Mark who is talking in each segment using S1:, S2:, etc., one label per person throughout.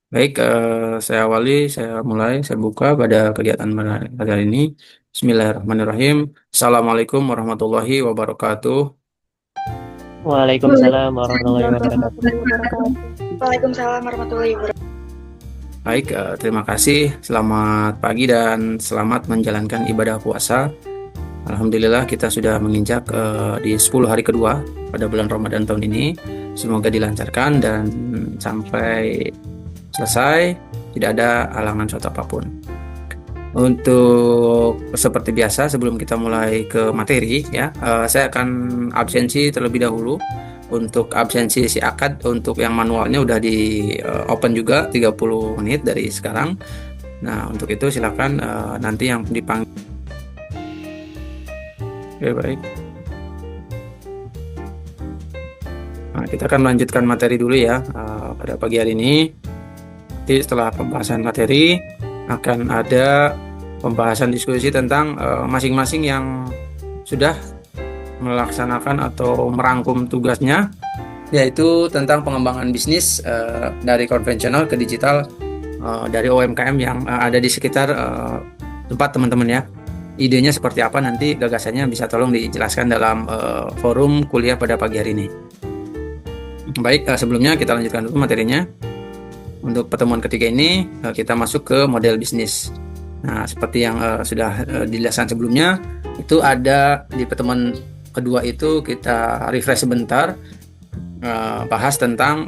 S1: Baik, saya buka pada kegiatan pada hari ini. Bismillahirrahmanirrahim. Assalamualaikum warahmatullahi wabarakatuh.
S2: Waalaikumsalam warahmatullahi
S3: Waalaikumsalam
S2: wabarakatuh.
S3: warahmatullahi wabarakatuh. Waalaikumsalam warahmatullahi wabarakatuh.
S1: Baik, terima kasih. Selamat pagi dan selamat menjalankan ibadah puasa. Alhamdulillah kita sudah menginjak di 10 hari kedua pada bulan Ramadan tahun ini. Semoga dilancarkan dan sampai selesai tidak ada halangan suatu apapun. Untuk seperti biasa sebelum kita mulai ke materi ya, saya akan absensi terlebih dahulu. Untuk absensi si akad untuk yang manualnya udah di open juga 30 menit dari sekarang. Nah, untuk itu silakan nanti yang dipanggil. Oke, baik. Nah, kita akan melanjutkan materi dulu ya pada pagi hari ini. Nanti setelah pembahasan materi akan ada pembahasan diskusi tentang masing-masing yang sudah melaksanakan atau merangkum tugasnya, yaitu tentang pengembangan bisnis dari konvensional ke digital dari UMKM yang ada di sekitar tempat teman-teman ya. Idenya seperti apa nanti gagasannya bisa tolong dijelaskan dalam forum kuliah pada pagi hari ini. Baik, sebelumnya kita lanjutkan dulu materinya. Untuk pertemuan ketiga ini kita masuk ke model bisnis. Nah, seperti yang sudah dijelaskan sebelumnya, itu ada di pertemuan kedua itu kita refresh sebentar, bahas tentang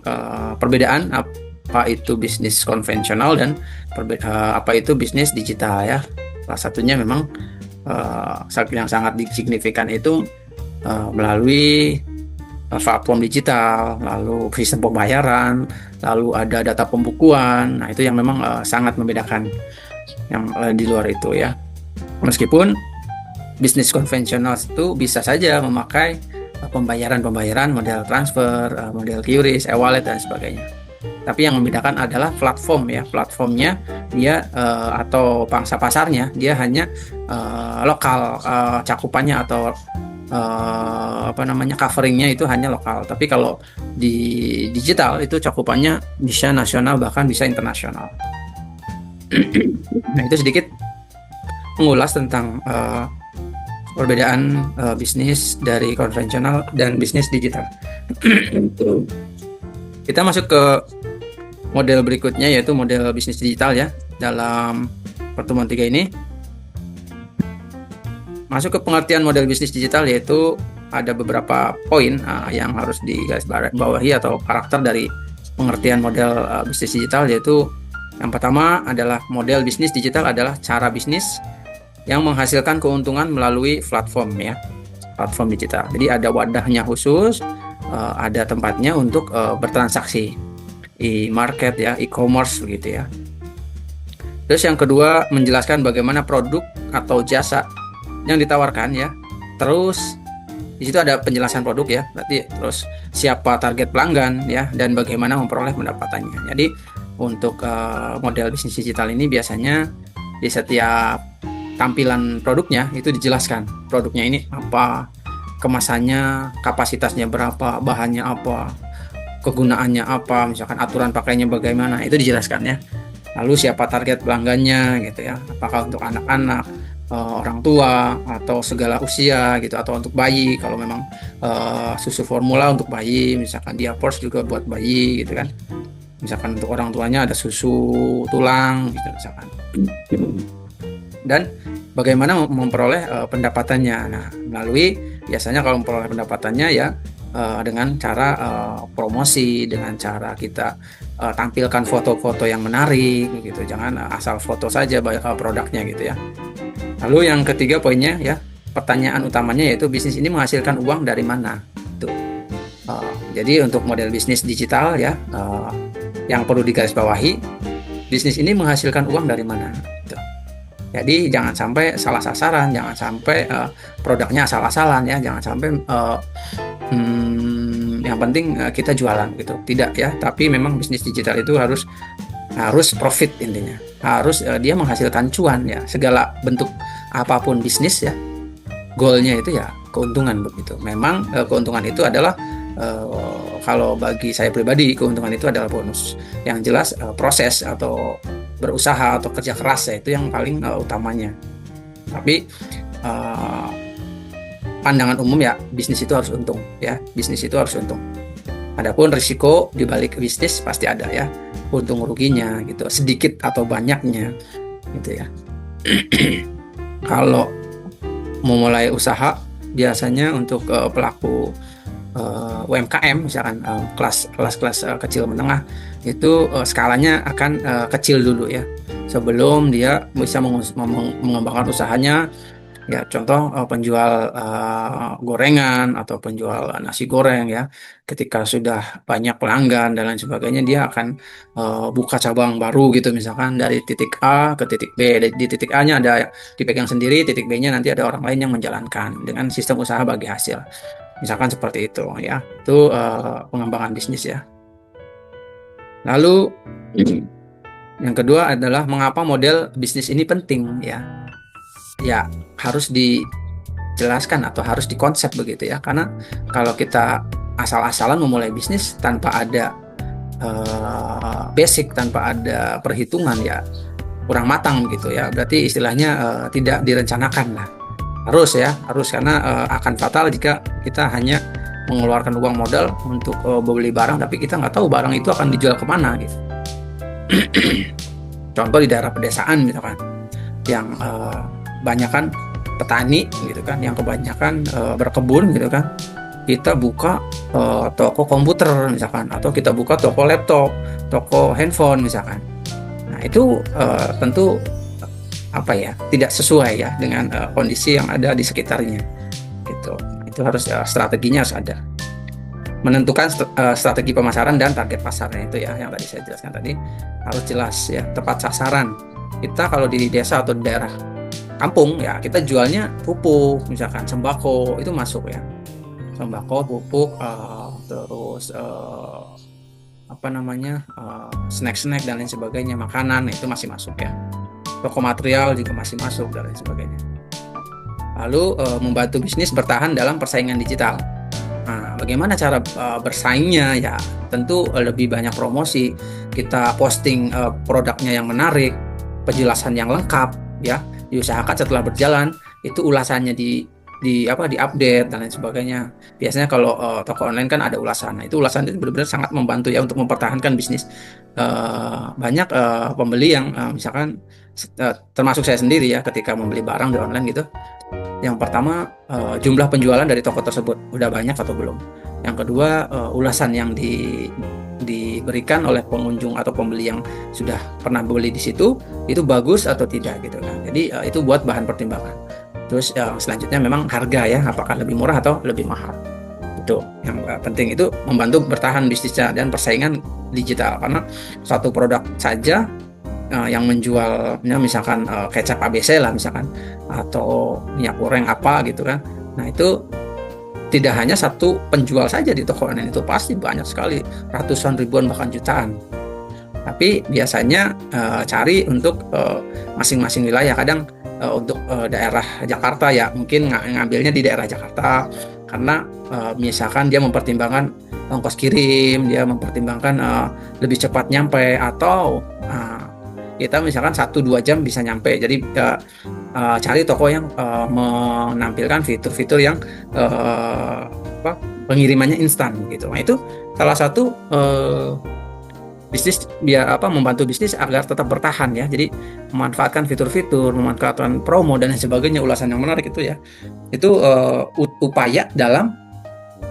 S1: perbedaan apa itu bisnis konvensional dan apa itu bisnis digital ya. Salah satunya memang yang sangat signifikan itu melalui platform digital, lalu sistem pembayaran, lalu ada data pembukuan. Nah, itu yang memang sangat membedakan yang di luar itu ya. Meskipun bisnis konvensional itu bisa saja memakai pembayaran model transfer, model QRIS, e-wallet dan sebagainya. Tapi yang membedakan adalah platform ya. Platformnya dia atau pangsa pasarnya dia hanya lokal, cakupannya atau coveringnya itu hanya lokal. Tapi kalau di digital itu cakupannya bisa nasional bahkan bisa internasional. Nah, itu sedikit mengulas tentang perbedaan bisnis dari konvensional dan bisnis digital. Kita masuk ke model berikutnya, yaitu model bisnis digital ya. Dalam pertemuan 3 ini masuk ke pengertian model bisnis digital, yaitu ada beberapa poin yang harus digarisbawahi atau karakter dari pengertian model bisnis digital, yaitu yang pertama adalah model bisnis digital adalah cara bisnis yang menghasilkan keuntungan melalui platform ya, platform digital. Jadi ada wadahnya khusus, ada tempatnya untuk bertransaksi, e-market ya, e-commerce begitu ya. Terus yang kedua menjelaskan bagaimana produk atau jasa yang ditawarkan ya. Terus di situ ada penjelasan produk ya, berarti terus siapa target pelanggan ya, dan bagaimana memperoleh pendapatannya. Jadi untuk model bisnis digital ini biasanya di setiap tampilan produknya itu dijelaskan produknya ini apa, kemasannya, kapasitasnya berapa, bahannya apa, kegunaannya apa, misalkan aturan pakainya bagaimana, itu dijelaskan ya. Lalu siapa target pelanggannya gitu ya, apakah untuk anak-anak, orang tua, atau segala usia gitu, atau untuk bayi kalau memang susu formula untuk bayi, misalkan diapers juga buat bayi gitu kan, misalkan untuk orang tuanya ada susu tulang gitu misalkan. Dan bagaimana memperoleh pendapatannya. Nah, melalui biasanya kalau memperoleh pendapatannya ya dengan cara promosi, dengan cara kita tampilkan foto-foto yang menarik gitu. Jangan asal foto saja produknya gitu ya. Lalu yang ketiga poinnya ya, pertanyaan utamanya yaitu bisnis ini menghasilkan uang dari mana? Tuh. Jadi untuk model bisnis digital ya, yang perlu digarisbawahi, bisnis ini menghasilkan uang dari mana? Tuh. Jadi jangan sampai salah sasaran, jangan sampai produknya asal-asalan ya, jangan sampai yang penting kita jualan gitu. Tidak ya, tapi memang bisnis digital itu harus profit intinya. Harus dia menghasilkan cuan ya. Segala bentuk apapun bisnis ya, goalnya itu ya keuntungan begitu. Memang keuntungan itu adalah Kalau bagi saya pribadi keuntungan itu adalah bonus. Yang jelas proses atau berusaha atau kerja keras ya itu yang paling utamanya. Tapi pandangan umum ya bisnis itu harus untung ya, bisnis itu harus untung. Adapun risiko di balik bisnis pasti ada ya, untung ruginya gitu, sedikit atau banyaknya gitu ya. Kalau memulai usaha biasanya untuk pelaku UMKM misalkan kelas kecil menengah itu skalanya akan kecil dulu ya sebelum dia bisa mengembangkan usahanya. Ya, contoh penjual gorengan atau penjual nasi goreng ya. Ketika sudah banyak pelanggan dan lain sebagainya, dia akan buka cabang baru gitu, misalkan dari titik A ke titik B. Di titik A-nya ada dipegang sendiri, titik B-nya nanti ada orang lain yang menjalankan dengan sistem usaha bagi hasil. Misalkan seperti itu ya. Itu pengembangan bisnis ya. Lalu yang kedua adalah mengapa model bisnis ini penting ya. Ya harus dijelaskan atau harus dikonsep begitu ya, karena kalau kita asal-asalan memulai bisnis tanpa ada basic, tanpa ada perhitungan ya kurang matang gitu ya, berarti istilahnya tidak direncanakan lah. Harus karena akan fatal jika kita hanya mengeluarkan uang modal untuk beli barang tapi kita nggak tahu barang itu akan dijual kemana gitu. Contoh di daerah pedesaan misalkan yang banyak kan petani gitu kan, yang kebanyakan berkebun gitu kan, kita buka toko komputer misalkan, atau kita buka toko laptop, toko handphone misalkan. Nah itu tentu tidak sesuai ya dengan kondisi yang ada di sekitarnya gitu. Itu harus strateginya harus ada, menentukan strategi pemasaran dan target pasarnya itu ya yang tadi saya jelaskan tadi, harus jelas ya, tepat sasaran. Kita kalau di desa atau di daerah kampung ya kita jualnya pupuk misalkan, sembako itu masuk ya, sembako, pupuk, terus snack-snack dan lain sebagainya, makanan itu masih masuk ya, toko material juga masih masuk dan lain sebagainya. Lalu membantu bisnis bertahan dalam persaingan digital. Nah, bagaimana cara bersaingnya ya, tentu lebih banyak promosi, kita posting produknya yang menarik, penjelasan yang lengkap ya, diusahakan setelah berjalan itu ulasannya di update dan lain sebagainya. Biasanya kalau toko online kan ada ulasan. Nah, itu ulasan itu benar-benar sangat membantu ya untuk mempertahankan bisnis. Banyak pembeli yang misalkan termasuk saya sendiri ya, ketika membeli barang di online gitu, yang pertama jumlah penjualan dari toko tersebut udah banyak atau belum. Yang kedua ulasan yang diberikan oleh pengunjung atau pembeli yang sudah pernah beli di situ itu bagus atau tidak gitu kan. Jadi itu buat bahan pertimbangan. Terus selanjutnya memang harga ya, apakah lebih murah atau lebih mahal. Itu yang penting, itu membantu bertahan bisnisnya dan persaingan digital, karena satu produk saja yang menjualnya misalkan kecap ABC lah misalkan, atau minyak goreng apa gitu kan. Nah itu tidak hanya satu penjual saja di toko online, itu pasti banyak sekali, ratusan ribuan bahkan jutaan. Tapi biasanya cari untuk masing-masing wilayah. Kadang untuk daerah Jakarta ya mungkin ngambilnya di daerah Jakarta, karena misalkan dia mempertimbangkan ongkos kirim, dia mempertimbangkan lebih cepat nyampe, atau kita misalkan 1-2 jam bisa nyampe. Jadi cari toko yang menampilkan fitur-fitur yang pengirimannya instan gitu. Nah itu salah satu bisnis membantu bisnis agar tetap bertahan ya. Jadi memanfaatkan fitur-fitur, memanfaatkan promo dan sebagainya, ulasan yang menarik itu ya. Itu upaya dalam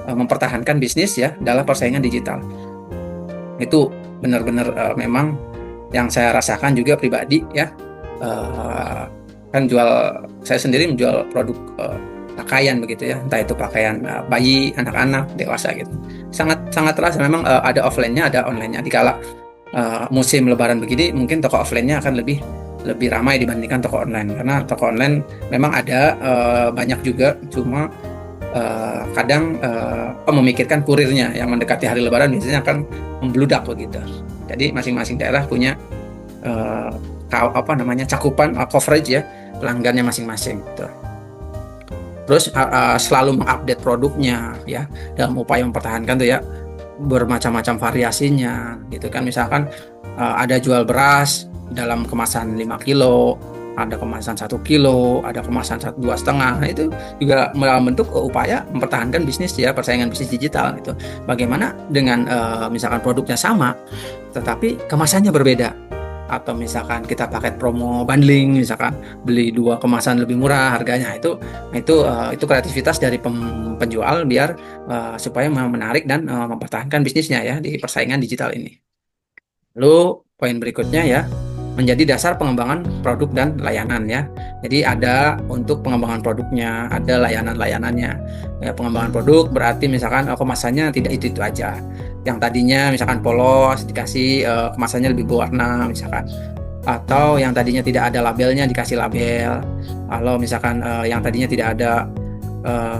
S1: mempertahankan bisnis ya dalam persaingan digital. Itu benar-benar memang yang saya rasakan juga pribadi ya. Kan saya sendiri menjual produk pakaian begitu ya, entah itu pakaian bayi, anak-anak, dewasa gitu. Sangat terasa memang ada offline-nya, ada online-nya. Dikala musim lebaran begini, mungkin toko offline-nya akan lebih ramai dibandingkan toko online, karena toko online memang ada banyak juga, cuma kadang memikirkan kurirnya yang mendekati hari lebaran biasanya akan membludak begitu. Jadi masing-masing daerah punya cakupan coverage ya pelanggannya masing-masing gitu. Terus selalu mengupdate produknya ya, dalam upaya mempertahankan tuh ya, bermacam-macam variasinya gitu kan. Misalkan ada jual beras dalam kemasan 5 kilo, ada kemasan 1 kilo, ada kemasan 2,5. Nah, itu juga dalam bentuk upaya mempertahankan bisnis ya, persaingan bisnis digital gitu. Bagaimana dengan misalkan produknya sama tetapi kemasannya berbeda, atau misalkan kita pakai promo bundling, misalkan beli 2 kemasan lebih murah harganya. Itu kreativitas dari penjual biar supaya menarik dan mempertahankan bisnisnya ya di persaingan digital ini. Lalu poin berikutnya ya, menjadi dasar pengembangan produk dan layanan ya. Jadi ada untuk pengembangan produknya, ada layanan-layanannya. Ya, pengembangan produk berarti misalkan kemasannya tidak itu aja. Yang tadinya misalkan polos dikasih kemasannya lebih berwarna misalkan. Atau yang tadinya tidak ada labelnya dikasih label. Kalau misalkan yang tadinya tidak ada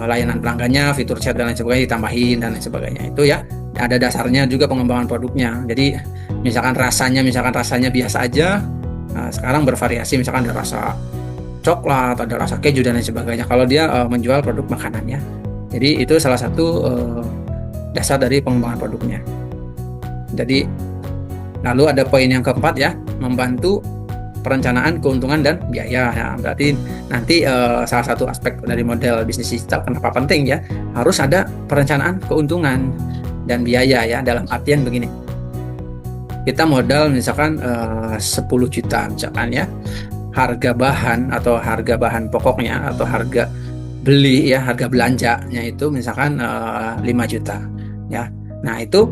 S1: layanan pelanggannya, fitur chat dan lain sebagainya ditambahin dan lain sebagainya. Itu ya ada dasarnya juga pengembangan produknya. Jadi misalkan rasanya biasa aja, nah, sekarang bervariasi, misalkan ada rasa coklat, ada rasa keju dan lain sebagainya kalau dia menjual produk makanannya. Jadi itu salah satu dasar dari pengembangan produknya. Jadi lalu ada poin yang keempat ya, membantu perencanaan keuntungan dan biaya. Ya, berarti nanti salah satu aspek dari model bisnis digital kenapa penting ya, harus ada perencanaan keuntungan dan biaya ya. Dalam artian begini, kita modal misalkan 10 juta misalkan ya, harga bahan pokoknya atau harga beli ya, harga belanjanya itu misalkan 5 juta ya. Nah itu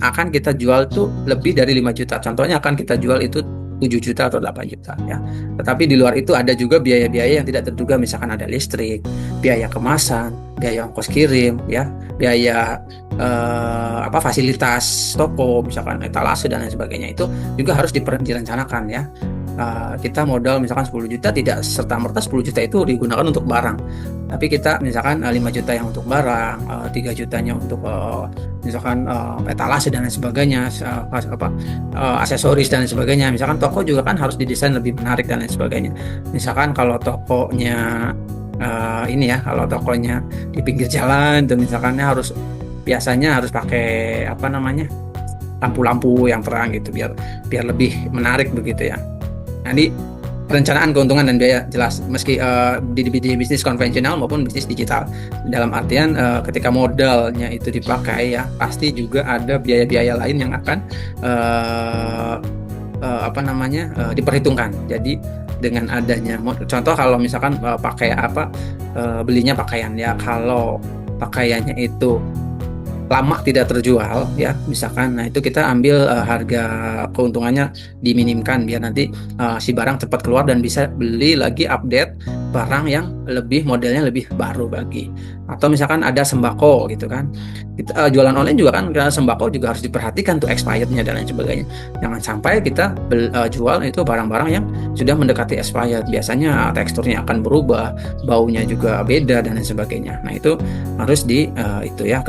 S1: akan kita jual tuh lebih dari 5 juta. Contohnya akan kita jual itu 7 juta atau 8 juta ya. Tetapi di luar itu ada juga biaya-biaya yang tidak terduga, misalkan ada listrik, biaya kemasan, biaya ongkos kirim ya, biaya fasilitas toko, misalkan etalase dan lain sebagainya. Itu juga harus direncanakan ya. Kita modal misalkan 10 juta, tidak serta-merta 10 juta itu digunakan untuk barang, tapi kita misalkan 5 juta yang untuk barang, 3 jutanya untuk misalkan etalase dan lain sebagainya, aksesoris dan lain sebagainya. Misalkan toko juga kan harus didesain lebih menarik dan lain sebagainya. Misalkan kalau tokonya kalau tokonya di pinggir jalan tuh misalkan biasanya harus pakai lampu-lampu yang terang gitu biar lebih menarik begitu ya. Jadi perencanaan keuntungan dan biaya jelas, meski di bisnis konvensional maupun bisnis digital. Dalam artian ketika modalnya itu dipakai ya, pasti juga ada biaya-biaya lain yang akan diperhitungkan. Jadi dengan adanya contoh, kalau misalkan belinya pakaian ya, kalau pakaiannya itu lama tidak terjual ya misalkan, nah itu kita ambil harga keuntungannya diminimkan biar nanti si barang cepat keluar dan bisa beli lagi update barang yang modelnya lebih baru lagi. Atau misalkan ada sembako gitu kan, kita jualan online juga kan, karena sembako juga harus diperhatikan tuh expirednya dan lain sebagainya. Jangan sampai kita jual itu barang-barang yang sudah mendekati expired, biasanya teksturnya akan berubah, baunya juga beda dan lain sebagainya. Nah itu harus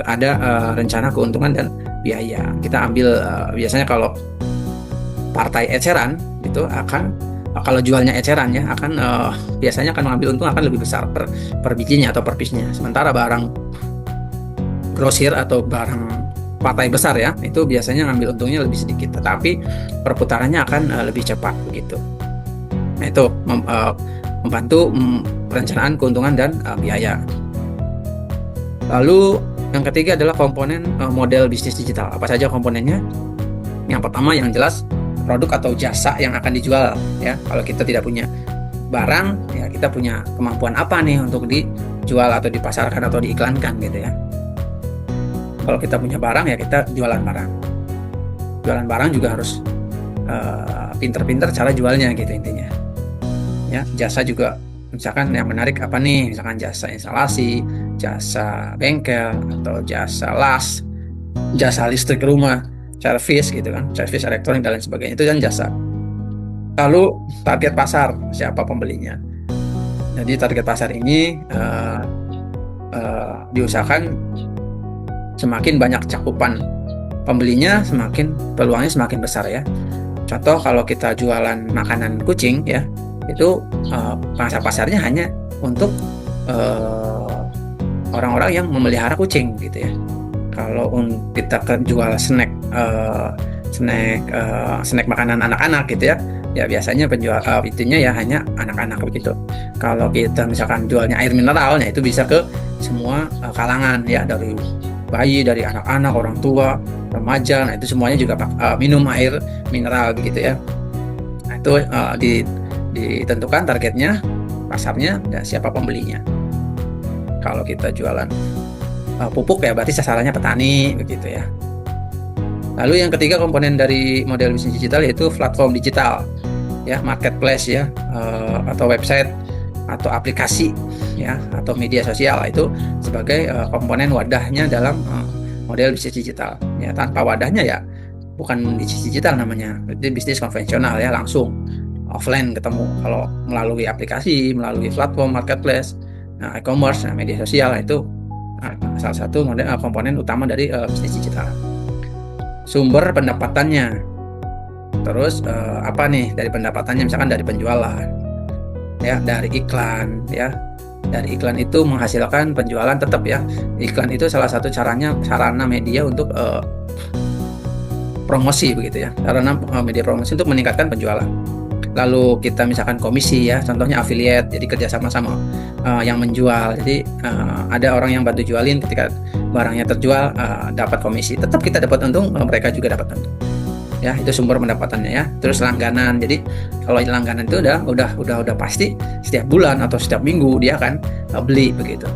S1: ada rencana keuntungan dan biaya. Kita ambil biasanya kalau partai eceran itu kalau jualnya eceran ya akan biasanya akan mengambil untung akan lebih besar per bijinya atau per piece-nya. Sementara barang grosir atau barang partai besar ya, itu biasanya ngambil untungnya lebih sedikit, tetapi perputarannya akan lebih cepat begitu. Nah itu membantu perencanaan keuntungan dan biaya. Lalu yang ketiga adalah komponen model bisnis digital. Apa saja komponennya? Yang pertama yang jelas produk atau jasa yang akan dijual ya. Kalau kita tidak punya barang ya, kita punya kemampuan apa nih untuk dijual atau dipasarkan atau diiklankan gitu ya. Kalau kita punya barang ya kita jualan barang. Jualan barang juga harus pinter-pinter cara jualnya gitu intinya. Ya, jasa juga misalkan yang menarik apa nih? Misalkan jasa instalasi, jasa bengkel atau jasa las, jasa listrik rumah, servis gitu kan, servis elektronik dan lain sebagainya, itu kan jasa. Lalu target pasar, siapa pembelinya. Jadi target pasar ini diusahakan semakin banyak cakupan pembelinya, semakin peluangnya semakin besar ya. Contoh kalau kita jualan makanan kucing ya, itu pasarnya hanya untuk eh, orang-orang yang memelihara kucing gitu ya. Kalau kita jual snack makanan anak-anak gitu ya, ya biasanya penjual itunya ya hanya anak-anak begitu. Kalau kita misalkan jualnya air mineral, itu bisa ke semua kalangan ya, dari bayi, dari anak-anak, orang tua, remaja. Nah, itu semuanya juga minum air mineral begitu ya. Nah, itu ditentukan targetnya, pasarnya, dan siapa pembelinya. Kalau kita jualan pupuk ya berarti sasarannya petani begitu ya. Lalu yang ketiga komponen dari model bisnis digital yaitu platform digital ya, marketplace ya, atau website atau aplikasi ya, atau media sosial. Itu sebagai komponen wadahnya dalam model bisnis digital ya. Tanpa wadahnya ya bukan bisnis digital namanya, itu bisnis konvensional ya, langsung offline ketemu. Kalau melalui aplikasi, melalui platform marketplace, e-commerce, media sosial, itu salah satu model komponen utama dari bisnis digital. Sumber pendapatannya, terus apa nih dari pendapatannya? Misalkan dari penjualan ya, dari iklan ya. Dari iklan itu menghasilkan penjualan tetap ya. Iklan itu salah satu sarana media untuk promosi begitu ya, sarana media promosi untuk meningkatkan penjualan. Lalu kita misalkan komisi ya, contohnya affiliate, jadi kerjasama sama yang menjual. Jadi ada orang yang bantu jualin, ketika barangnya terjual dapat komisi, tetap kita dapat untung, mereka juga dapat untung. Ya, itu sumber pendapatannya ya. Terus langganan. Jadi kalau langganan itu udah pasti setiap bulan atau setiap minggu dia akan beli begitu.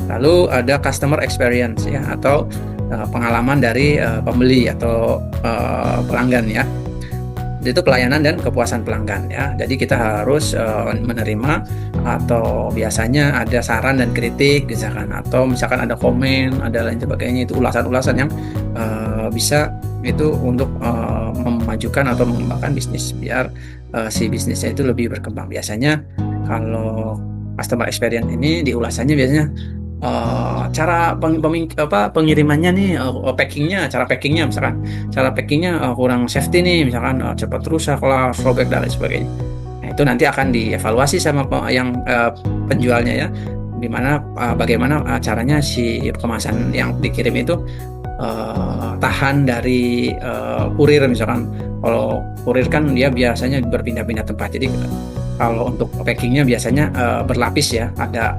S1: Lalu ada customer experience ya, atau pengalaman dari pembeli atau pelanggan ya. Itu pelayanan dan kepuasan pelanggan ya. Jadi kita harus menerima, atau biasanya ada saran dan kritik misalkan, atau misalkan ada komen, ada lain sebagainya. Itu ulasan-ulasan yang bisa itu untuk memajukan atau mengembangkan bisnis, biar si bisnisnya itu lebih berkembang. Biasanya kalau customer experience ini diulasannya biasanya cara pengirimannya nih, cara packingnya misalkan, cara packingnya kurang safety nih misalkan, cepat rusak lah, sobek dan lain sebagainya. Nah, itu nanti akan dievaluasi sama yang penjualnya ya, dimana bagaimana caranya si kemasan yang dikirim itu tahan dari kurir misalkan. Kalau kurir kan dia biasanya berpindah-pindah tempat, jadi kalau untuk packingnya biasanya berlapis ya, ada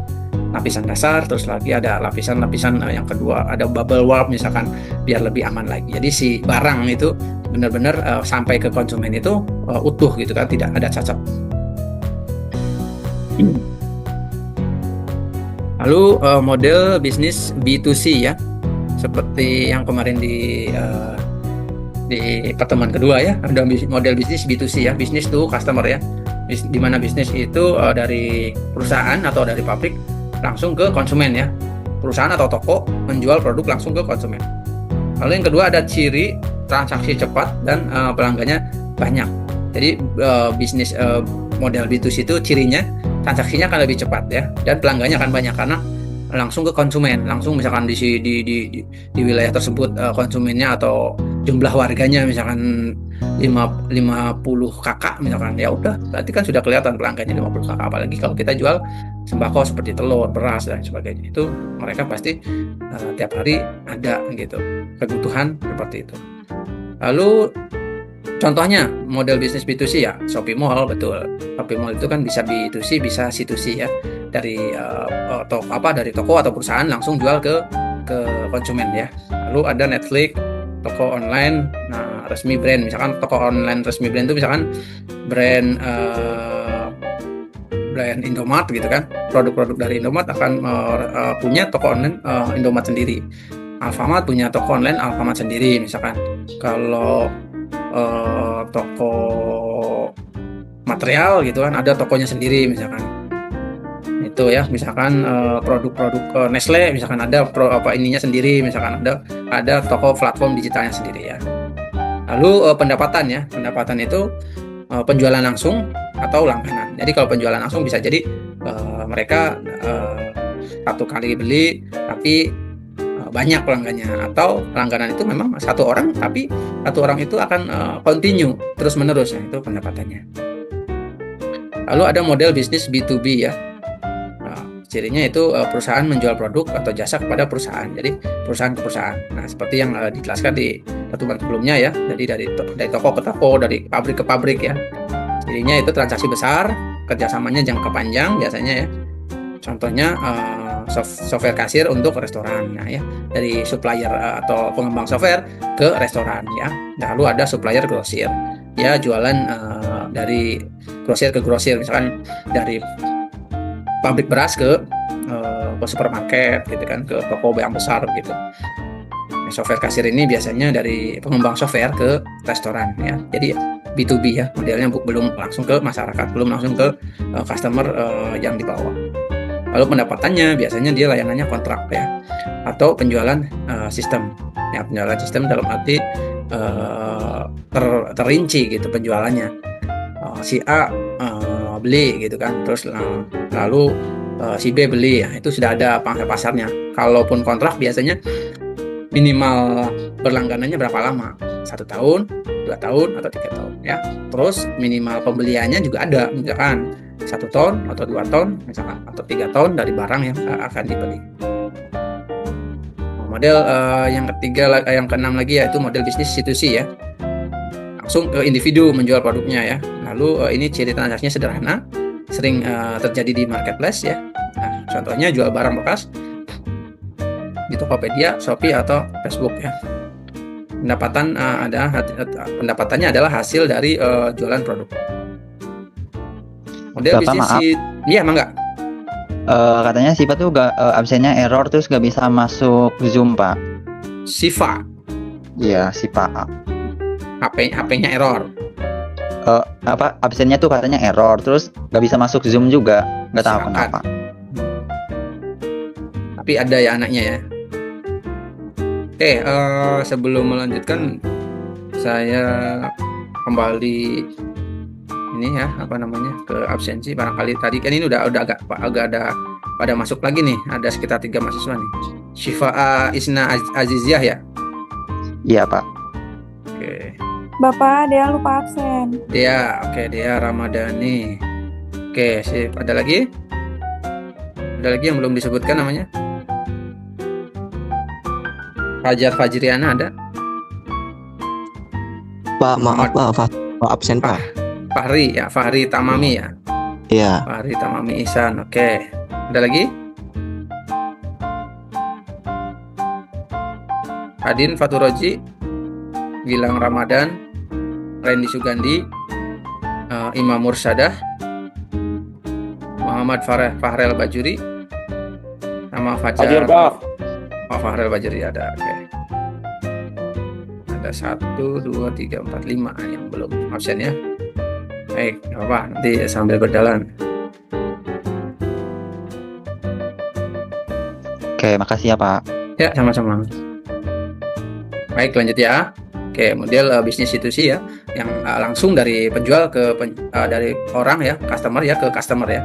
S1: lapisan dasar, terus lagi ada lapisan-lapisan yang kedua, ada bubble wrap misalkan, biar lebih aman lagi. Jadi si barang itu benar-benar sampai ke konsumen itu utuh gitu kan, tidak ada cacat. Lalu model bisnis B2C ya, seperti yang kemarin di pertemuan kedua ya, ada model bisnis B2C ya, bisnis to customer ya, di mana bisnis itu dari perusahaan atau dari pabrik langsung ke konsumen ya, perusahaan atau toko menjual produk langsung ke konsumen. Lalu yang kedua ada ciri transaksi cepat dan pelanggannya banyak. Jadi bisnis model B2C itu cirinya transaksinya akan lebih cepat ya, dan pelanggannya akan banyak karena langsung ke konsumen, langsung misalkan di wilayah tersebut konsumennya atau jumlah warganya misalkan 50 kakak misalkan, ya udah berarti kan sudah kelihatan pelanggannya 50 kakak. Apalagi kalau kita jual sembako seperti telur, beras dan sebagainya, itu mereka pasti tiap hari ada gitu kebutuhan seperti itu. Lalu contohnya model bisnis B2C ya, Shopee Mall. Betul, Shopee Mall itu kan bisa B2C bisa C2C ya, dari dari toko atau perusahaan langsung jual ke konsumen ya. Lalu ada Netflix, toko online resmi brand, misalkan toko online resmi brand itu misalkan brand Indomart gitu kan, produk-produk dari Indomart akan punya toko online Indomart sendiri. Alfamart punya toko online Alfamart sendiri misalkan. Kalau toko material gitu kan ada tokonya sendiri misalkan. Itu ya, misalkan produk-produk Nestle misalkan ada ininya sendiri, misalkan ada toko platform digitalnya sendiri ya. Lalu pendapatan itu penjualan langsung atau langganan. Jadi kalau penjualan langsung bisa jadi mereka satu kali beli tapi banyak pelanggannya, atau langganan itu memang satu orang tapi satu orang itu akan continue terus menerus ya, itu pendapatannya. Lalu ada model bisnis B2B ya. cirinya itu perusahaan menjual produk atau jasa kepada perusahaan. Jadi perusahaan ke perusahaan. Nah, seperti yang dijelaskan di pertemuan sebelumnya ya. Jadi dari toko ke toko, dari pabrik ke pabrik ya. Cirinya itu transaksi besar, kerjasamanya jangka panjang biasanya ya. Contohnya software kasir untuk restoran. Nah ya, dari supplier atau pengembang software ke restoran ya. Lalu ada supplier grosir. Ya, jualan dari grosir ke grosir, misalkan dari pabrik beras ke supermarket gitu kan, ke toko yang besar gitu. Nah, software kasir ini biasanya dari pengembang software ke restoran ya. Jadi B2B ya, modelnya belum langsung ke masyarakat, belum langsung ke customer yang di bawah. Lalu pendapatannya biasanya dia layanannya kontrak ya, atau penjualan sistem. Ya, penjualan sistem dalam arti terinci gitu penjualannya. Si A beli gitu kan, terus lalu si B beli ya, itu sudah ada pangsa pasarnya. Kalaupun kontrak biasanya minimal berlangganannya berapa lama, 1 tahun, 2 tahun, atau 3 tahun ya. Terus minimal pembeliannya juga ada, misalkan 1 ton atau 2 ton misalkan, atau 3 ton dari barang yang akan dibeli. Model yang ketiga, yang keenam lagi yaitu model bisnis institusi ya, langsung ke individu menjual produknya ya. Lalu ini ciri transaksinya sederhana, sering terjadi di marketplace ya. Nah, contohnya jual barang bekas di Tokopedia, Shopee, atau Facebook ya. Pendapatannya adalah hasil dari jualan produk. Model
S2: Bapak,
S1: bisnis, iya mangga.
S2: Katanya Siva tuh absennya error terus gak bisa masuk Zoom, Pak.
S1: Siva,
S2: Iya, Siva.
S1: HP-nya error.
S2: Absennya tuh katanya error terus gak bisa masuk Zoom juga, nggak tahu
S1: Silakan.
S2: kenapa.
S1: Tapi ada ya anaknya ya. Oke, sebelum melanjutkan, saya kembali ini ya, ke absensi. Barangkali tadi kan ini udah agak ada pada masuk lagi nih, ada sekitar 3 mahasiswa nih. Syifa Isna Aziziah ya.
S2: Iya, Pak.
S1: Oke.
S4: Bapak, Dea lupa absen.
S1: Dea Ramadhani. Oke, sip. Ada lagi? Ada lagi yang belum disebutkan namanya? Fajar Fajriana ada?
S5: Pak, maaf Pak, absen Pak.
S1: Fahri Tamami ya.
S5: Iya.
S1: Fahri Tamami Ihsan. Oke. Ada lagi? Adin Faturoji, Gilang Ramadan, Randy Sugandi, Imam Mursadah, Muhammad Fahrel Bajuri, sama Fajar. Fahrel Bajuri ada. Oke. Ada 1, 2, 3, 4, 5 yang belum absen ya. Baik, nggak apa-apa, nanti sambil berjalan.
S2: Oke, makasih ya, Pak.
S1: Ya, sama-sama. Baik, lanjut ya. Oke, model bisnis institusi ya, yang langsung dari penjual ke dari orang ya, customer ya, ke customer ya.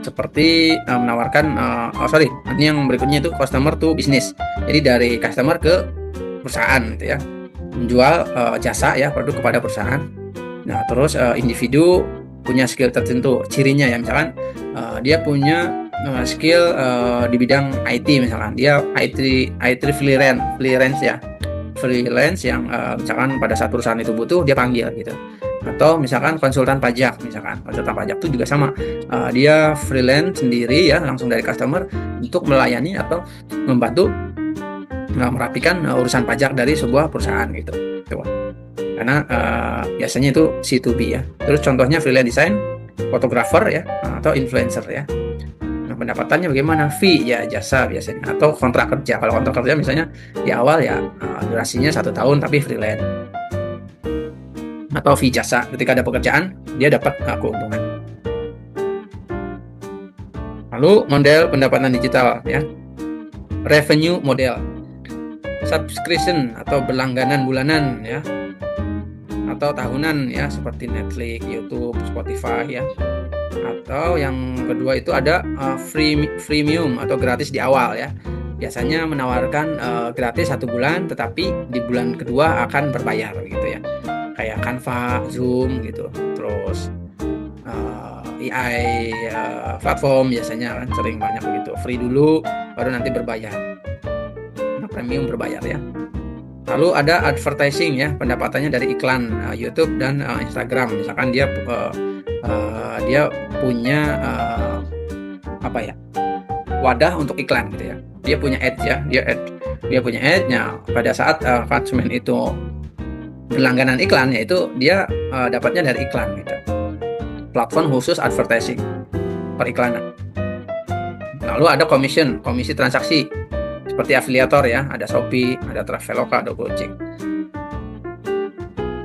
S1: Seperti menawarkan, ini yang berikutnya itu customer to business. Jadi dari customer ke perusahaan gitu ya, menjual jasa ya, produk kepada perusahaan. Nah, terus individu punya skill tertentu, cirinya ya, misalkan dia punya skill di bidang IT, misalkan dia IT freelance ya, freelance yang misalkan pada saat perusahaan itu butuh dia panggil gitu. Atau misalkan konsultan pajak itu juga sama, dia freelance sendiri ya, langsung dari customer untuk melayani atau membantu merapikan urusan pajak dari sebuah perusahaan gitu. Karena biasanya itu C2B ya. Terus contohnya freelance design, fotografer ya, atau influencer ya. Nah, pendapatannya bagaimana? Fee ya, jasa biasanya, atau kontrak kerja. Kalau kontrak kerja misalnya di awal ya durasinya 1 tahun tapi freelance. Atau fee jasa, ketika ada pekerjaan dia dapat keuntungan. Lalu model pendapatan digital ya, revenue model, subscription atau berlangganan bulanan ya, atau tahunan ya, seperti Netflix, YouTube, Spotify ya. Atau yang kedua itu ada freemium atau gratis di awal ya. Biasanya menawarkan gratis 1 bulan, tetapi di bulan kedua akan berbayar gitu ya. Kayak Canva, Zoom gitu. Terus AI platform biasanya kan sering banyak begitu. Free dulu, baru nanti berbayar. Nah, premium berbayar ya. Lalu ada advertising ya, pendapatannya dari iklan YouTube dan Instagram. Misalkan dia punya wadah untuk iklan gitu ya. Dia punya ads ya, dia punya ad-nya. Pada saat konsumen itu berlangganan iklan, yaitu dia dapatnya dari iklan gitu. Platform khusus advertising, periklanan. Lalu ada komisi transaksi seperti afiliator ya, ada Shopee, ada Traveloka, ada Gojek.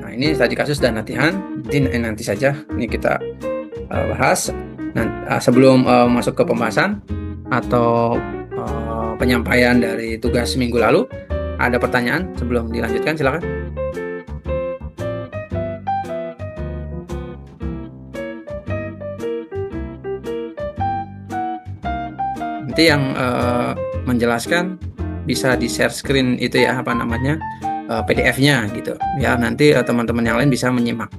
S1: Nah, ini studi kasus dan latihan. Nanti saja ini kita bahas. Sebelum masuk ke pembahasan atau penyampaian dari tugas minggu lalu, ada pertanyaan sebelum dilanjutkan, silakan. Nanti yang menjelaskan bisa di share screen itu ya, PDF-nya gitu. Ya, nanti teman-teman yang lain bisa menyimak.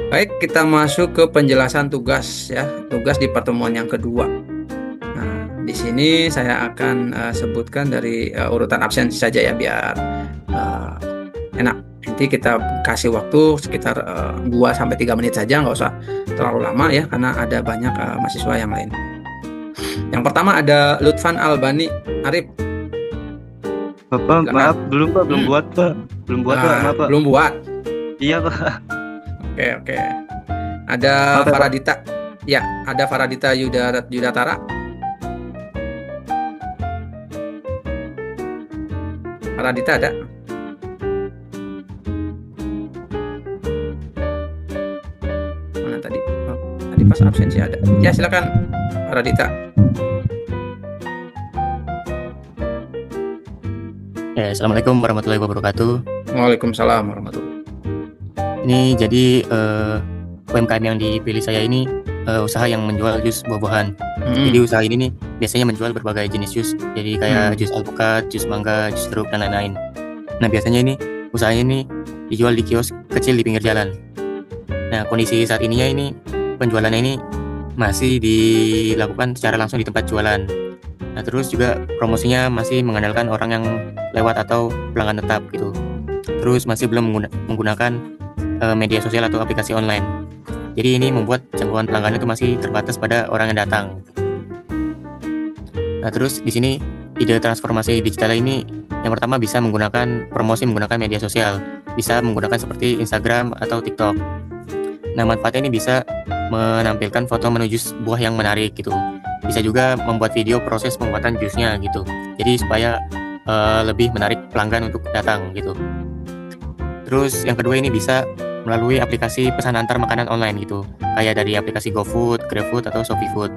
S1: Baik, kita masuk ke penjelasan tugas ya, tugas di pertemuan yang kedua. Nah, di sini saya akan sebutkan dari urutan absen saja ya, biar enak. Nanti kita kasih waktu sekitar 2-3 menit saja, nggak usah terlalu lama ya, karena ada banyak mahasiswa yang lain. Yang pertama ada Lutfan Albani Arif.
S6: Bapak, maaf, belum buat Pak. Maaf, Pak.
S1: Belum buat.
S6: Iya, Pak.
S1: Oke. Ada
S6: Oke, Pak.
S1: Faradita. Ya, ada Faradita Yudatara. Faradita ada. Mana tadi? Oh, tadi pas absensi ada. Ya, silakan Faradita.
S7: Assalamualaikum warahmatullahi wabarakatuh.
S1: Waalaikumsalam warahmatullahi.
S7: Ini jadi UMKM yang dipilih saya ini usaha yang menjual jus buah-buahan. Jadi usaha ini nih biasanya menjual berbagai jenis jus. Jadi kayak jus alpukat, jus mangga, jus jeruk dan lain-lain. Nah, biasanya ini usahanya ini dijual di kios kecil di pinggir jalan. Nah, kondisi saat ininya ini penjualannya ini masih dilakukan secara langsung di tempat jualan. Nah, terus juga promosinya masih mengandalkan orang yang lewat atau pelanggan tetap gitu. Terus masih belum menggunakan media sosial atau aplikasi online. Jadi ini membuat jangkauan pelanggan itu masih terbatas pada orang yang datang. Nah, terus di sini ide transformasi digital ini yang pertama bisa menggunakan promosi menggunakan media sosial, bisa menggunakan seperti Instagram atau TikTok. Nah, manfaatnya ini bisa menampilkan foto menu jus buah yang menarik gitu. Bisa juga membuat video proses pembuatan jusnya gitu. Jadi supaya lebih menarik pelanggan untuk datang gitu. Terus yang kedua ini bisa melalui aplikasi pesan antar makanan online gitu, kayak dari aplikasi GoFood, GrabFood atau ShopeeFood.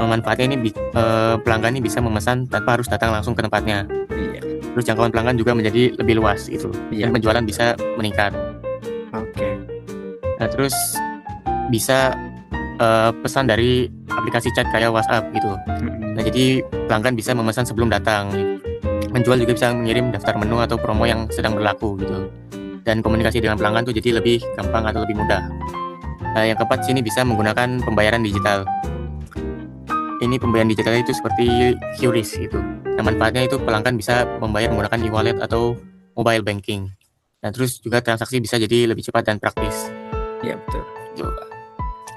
S7: Manfaatnya ini pelanggan ini bisa memesan tanpa harus datang langsung ke tempatnya.
S1: Iya.
S7: Terus jangkauan pelanggan juga menjadi lebih luas gitu.
S1: Iya.
S7: Dan penjualan bisa meningkat.
S1: Oke.
S7: Nah, terus bisa pesan dari aplikasi chat kayak WhatsApp gitu. Nah, jadi pelanggan bisa memesan sebelum datang. Penjual juga bisa mengirim daftar menu atau promo yang sedang berlaku gitu. Dan komunikasi dengan pelanggan tuh jadi lebih gampang atau lebih mudah. Nah, yang keempat sini bisa menggunakan pembayaran digital. Ini pembayaran digital itu seperti QRIS gitu. Nah, manfaatnya itu pelanggan bisa membayar menggunakan e-wallet atau mobile banking. Nah, terus juga transaksi bisa jadi lebih cepat dan praktis.
S1: Iya, betul.
S7: Gitu.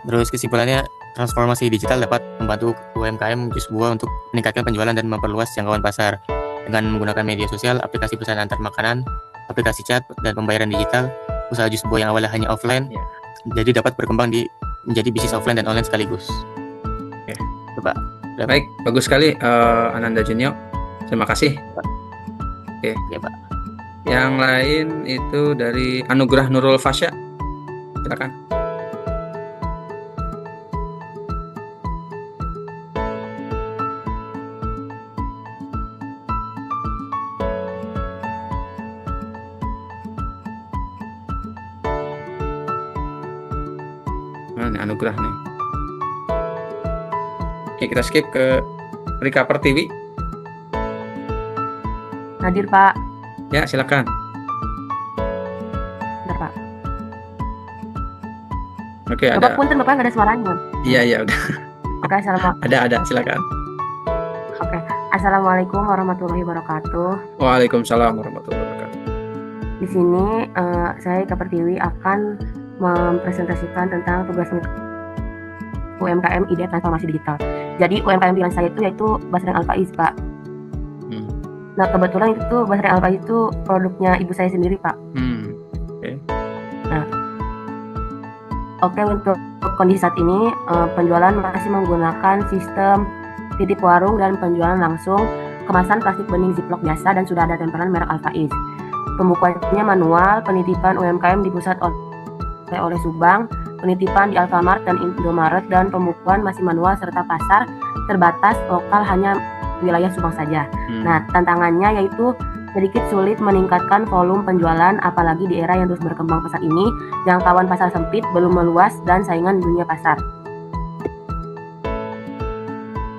S7: Terus kesimpulannya, transformasi digital dapat membantu UMKM jus buah untuk meningkatkan penjualan dan memperluas jangkauan pasar. Dengan menggunakan media sosial, aplikasi pesan antar makanan, aplikasi chat, dan pembayaran digital, usaha jus buah yang awalnya hanya offline, jadi dapat berkembang menjadi bisnis offline dan online sekaligus.
S1: Oke.
S7: Coba.
S1: Baik, bagus sekali Ananda Junio. Terima kasih. Oke.
S7: Ya, Pak.
S1: Yang lain itu dari Anugrah Nurul Fasya. Silakan. Ini Anugrah nih. Oke, kita skip ke Rika Pertiwi.
S4: Hadir, Pak.
S1: Ya, silakan.
S4: Bentar, Pak.
S1: Oke,
S8: Bapak
S1: ada.
S8: punten, Bapak nggak ada suaranya.
S1: Iya, udah.
S8: Oke,
S1: Ada, silakan.
S8: Oke. Assalamualaikum warahmatullahi wabarakatuh.
S1: Waalaikumsalam warahmatullahi wabarakatuh.
S8: Di sini saya Ika Pertiwi akan mempresentasikan tentang tugas UMKM ide transformasi digital. Jadi UMKM pilihan saya itu yaitu Basreng Al-Faiz, Pak.
S1: Hmm.
S8: Nah, kebetulan itu Basreng Al-Faiz itu produknya ibu saya sendiri, Pak. Oke, untuk kondisi saat ini penjualan masih menggunakan sistem titip warung dan penjualan langsung kemasan plastik bening ziplock biasa dan sudah ada tempelan merek Al-Faiz. Pembukuannya manual, penitipan UMKM di pusat oleh Subang, penitipan di Alfamart dan Indomaret, dan pembukuan masih manual serta pasar terbatas lokal hanya wilayah Subang saja. Nah, tantangannya yaitu sedikit sulit meningkatkan volume penjualan apalagi di era yang terus berkembang pesat ini, jangkauan pasar sempit, belum meluas, dan saingan dunia pasar.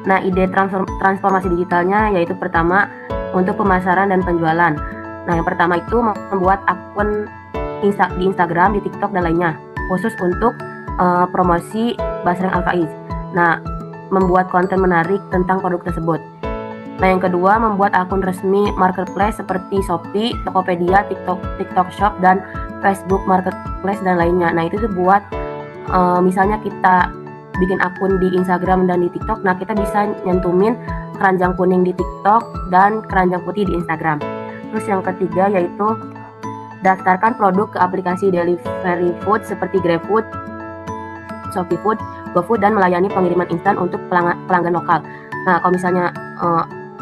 S8: Nah, ide transformasi digitalnya yaitu pertama untuk pemasaran dan penjualan. Nah, yang pertama itu membuat akun di Instagram, di TikTok, dan lainnya khusus untuk promosi Basreng Al-Faiz. Nah, membuat konten menarik tentang produk tersebut. Nah, yang kedua membuat akun resmi marketplace seperti Shopee, Tokopedia, TikTok Shop, dan Facebook Marketplace dan lainnya. Nah, itu tuh buat misalnya kita bikin akun di Instagram dan di TikTok, nah kita bisa nyentumin keranjang kuning di TikTok dan keranjang putih di Instagram. Terus yang ketiga yaitu daftarkan produk ke aplikasi delivery food seperti GrabFood, ShopeeFood, GoFood, dan melayani pengiriman instan untuk pelanggan lokal. Nah, kalau misalnya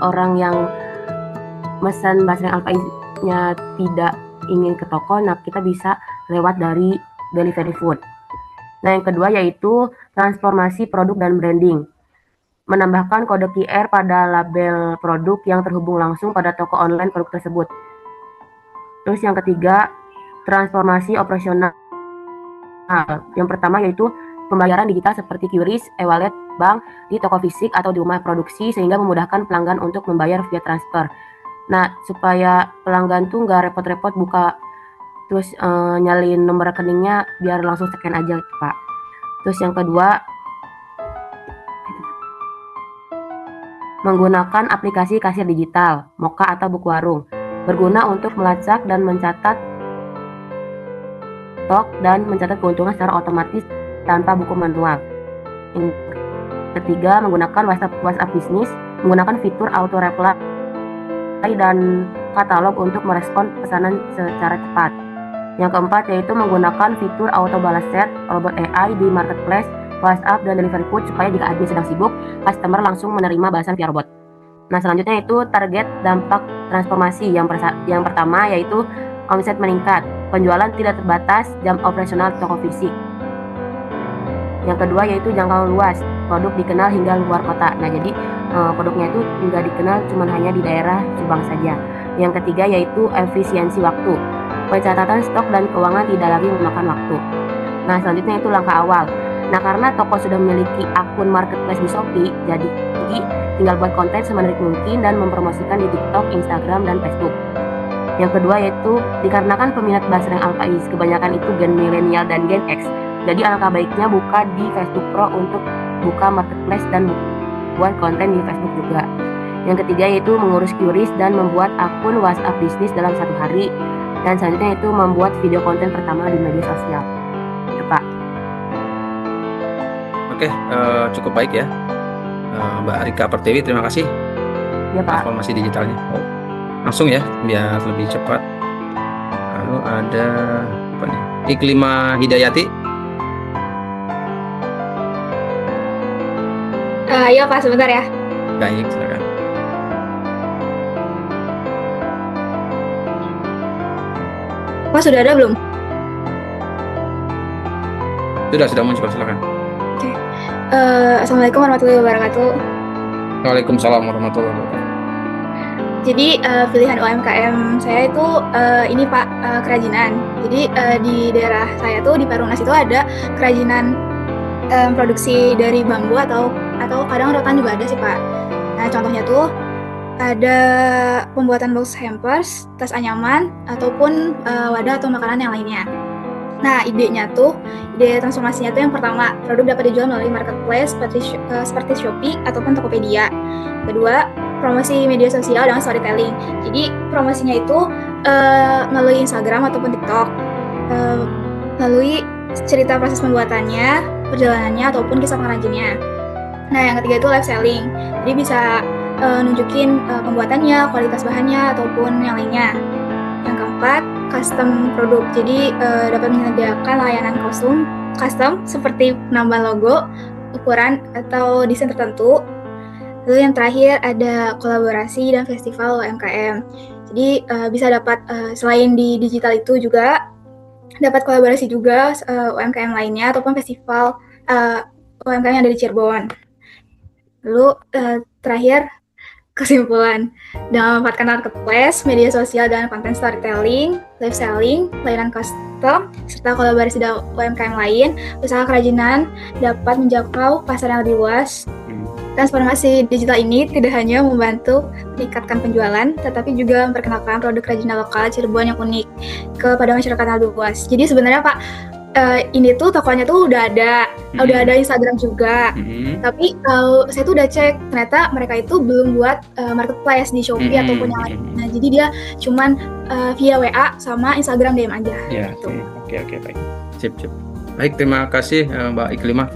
S8: orang yang mesen Basreng Al-Faiz-nya tidak ingin ke toko, nah kita bisa lewat dari delivery food. Nah, yang kedua yaitu transformasi produk dan branding. Menambahkan kode QR pada label produk yang terhubung langsung pada toko online produk tersebut. Terus yang ketiga, transformasi operasional. Yang pertama yaitu pembayaran digital seperti QRIS, e-wallet, bank, di toko fisik atau di rumah produksi sehingga memudahkan pelanggan untuk membayar via transfer. Nah, supaya pelanggan tuh nggak repot-repot buka terus nyalin nomor rekeningnya, biar langsung scan aja, Pak. Terus yang kedua, menggunakan aplikasi kasir digital, Moka atau buku warung, berguna untuk melacak dan mencatat stok dan mencatat keuntungan secara otomatis tanpa buku manual. Yang ketiga, menggunakan WhatsApp bisnis, menggunakan fitur auto reply dan katalog untuk merespon pesanan secara cepat. Yang keempat yaitu menggunakan fitur auto balas chat robot AI di marketplace, WhatsApp, dan delivery food supaya jika admin sedang sibuk, customer langsung menerima balasan via robot. Nah, selanjutnya itu target dampak transformasi. Yang pertama yaitu omset meningkat, penjualan tidak terbatas, jam operasional toko fisik. Yang kedua yaitu jangkauan luas, produk dikenal hingga luar kota. Nah, jadi produknya itu nggak dikenal cuma hanya di daerah Subang saja. Yang ketiga yaitu efisiensi waktu, pencatatan stok dan keuangan tidak lagi memakan waktu. Nah, selanjutnya itu langkah awal. Nah, karena toko sudah memiliki akun marketplace di Shopee, jadi tinggal buat konten semenarik mungkin dan mempromosikan di TikTok, Instagram, dan Facebook. Yang kedua yaitu dikarenakan peminat Basreng Al-Faiz kebanyakan itu gen milenial dan gen X. Jadi alangkah baiknya buka di Facebook Pro untuk buka marketplace dan buat konten di Facebook juga. Yang ketiga yaitu mengurus QRIS dan membuat akun WhatsApp bisnis dalam satu hari. Dan selanjutnya itu membuat video konten pertama di media sosial. Itu, Pak.
S1: Oke, cukup baik ya, Mbak Rika Pertiwi, terima kasih
S8: Ya, Pak.
S1: transformasi digitalnya. Langsung ya, biar lebih cepat. Lalu ada apa nih? Iklima Hidayati.
S3: Iya Pak, sebentar ya.
S1: Baik, silakan.
S3: Pak, sudah ada belum?
S1: Sudah muncul, silakan.
S3: Assalamualaikum warahmatullahi wabarakatuh.
S1: Waalaikumsalam warahmatullahi wabarakatuh.
S3: Jadi pilihan UMKM saya itu ini Pak, kerajinan. Jadi di daerah saya tuh di Perumnas itu ada kerajinan produksi dari bambu atau kadang rotan juga ada sih Pak. Nah, contohnya tuh ada pembuatan box hampers, tas anyaman, ataupun wadah atau makanan yang lainnya. Nah, ide transformasinya tuh yang pertama, produk dapat dijual melalui marketplace seperti Shopee ataupun Tokopedia. Kedua, promosi media sosial dengan storytelling. Jadi promosinya itu melalui Instagram ataupun TikTok, melalui cerita proses pembuatannya, perjalanannya ataupun kisah pengrajinnya. Nah, yang ketiga itu live selling. Jadi bisa nunjukin pembuatannya, kualitas bahannya ataupun yang lainnya. Yang keempat, custom produk. Jadi dapat menyediakan layanan custom seperti penambah logo, ukuran atau desain tertentu. Lalu yang terakhir ada kolaborasi dan festival UMKM. Jadi bisa dapat selain di digital itu juga dapat kolaborasi juga UMKM lainnya ataupun festival UMKM yang ada di Cirebon. Lalu terakhir kesimpulan, dengan memanfaatkan marketplace, media sosial dan konten storytelling, live selling, layanan custom, serta kolaborasi dengan UMKM lain, usaha kerajinan dapat menjangkau pasar yang lebih luas. Transformasi digital ini tidak hanya membantu meningkatkan penjualan, tetapi juga memperkenalkan produk kerajinan lokal Cirebon yang unik kepada masyarakat yang lebih luas. Jadi sebenarnya Pak, ini tuh tokonya tuh udah ada Instagram juga. Tapi saya tuh udah cek, ternyata mereka itu belum buat marketplace di Shopee ataupun yang lain. Nah, jadi dia cuman via WA sama Instagram DM aja.
S1: Ya,
S3: gitu.
S1: Oke, baik. Sip. Baik, terima kasih Mbak Iklimah.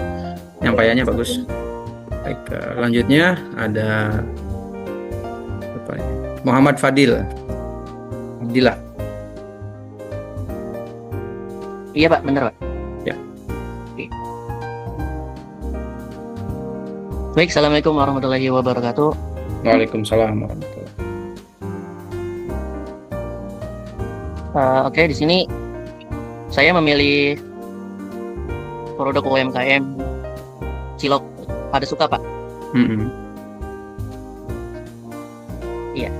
S1: Nyampaiannya bagus. Baik, selanjutnya ada Muhammad Fadil. Abdillah.
S9: Iya Pak, bener Pak.
S1: Ya.
S9: Oke. Baik, Assalamualaikum warahmatullahi wabarakatuh.
S1: Waalaikumsalam warahmatullahi.
S9: Oke, di sini saya memilih produk UMKM Cilok Pada Suka Pak. Iya.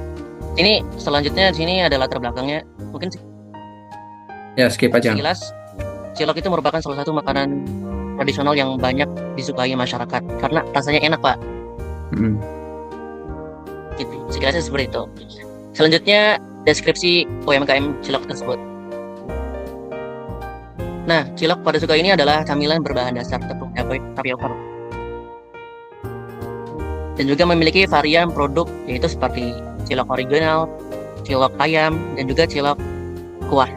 S9: Ini selanjutnya di sini ada latar belakangnya. Mungkin
S1: Ya, skip aja.
S9: sekilas, cilok itu merupakan salah satu makanan tradisional yang banyak disukai masyarakat karena rasanya enak Pak. Gitu. Sekilasnya seperti itu. Selanjutnya deskripsi UMKM cilok tersebut. Nah, cilok Pada Suka ini adalah camilan berbahan dasar tepung tapioka dan juga memiliki varian produk yaitu seperti cilok original, cilok ayam, dan juga cilok kuah.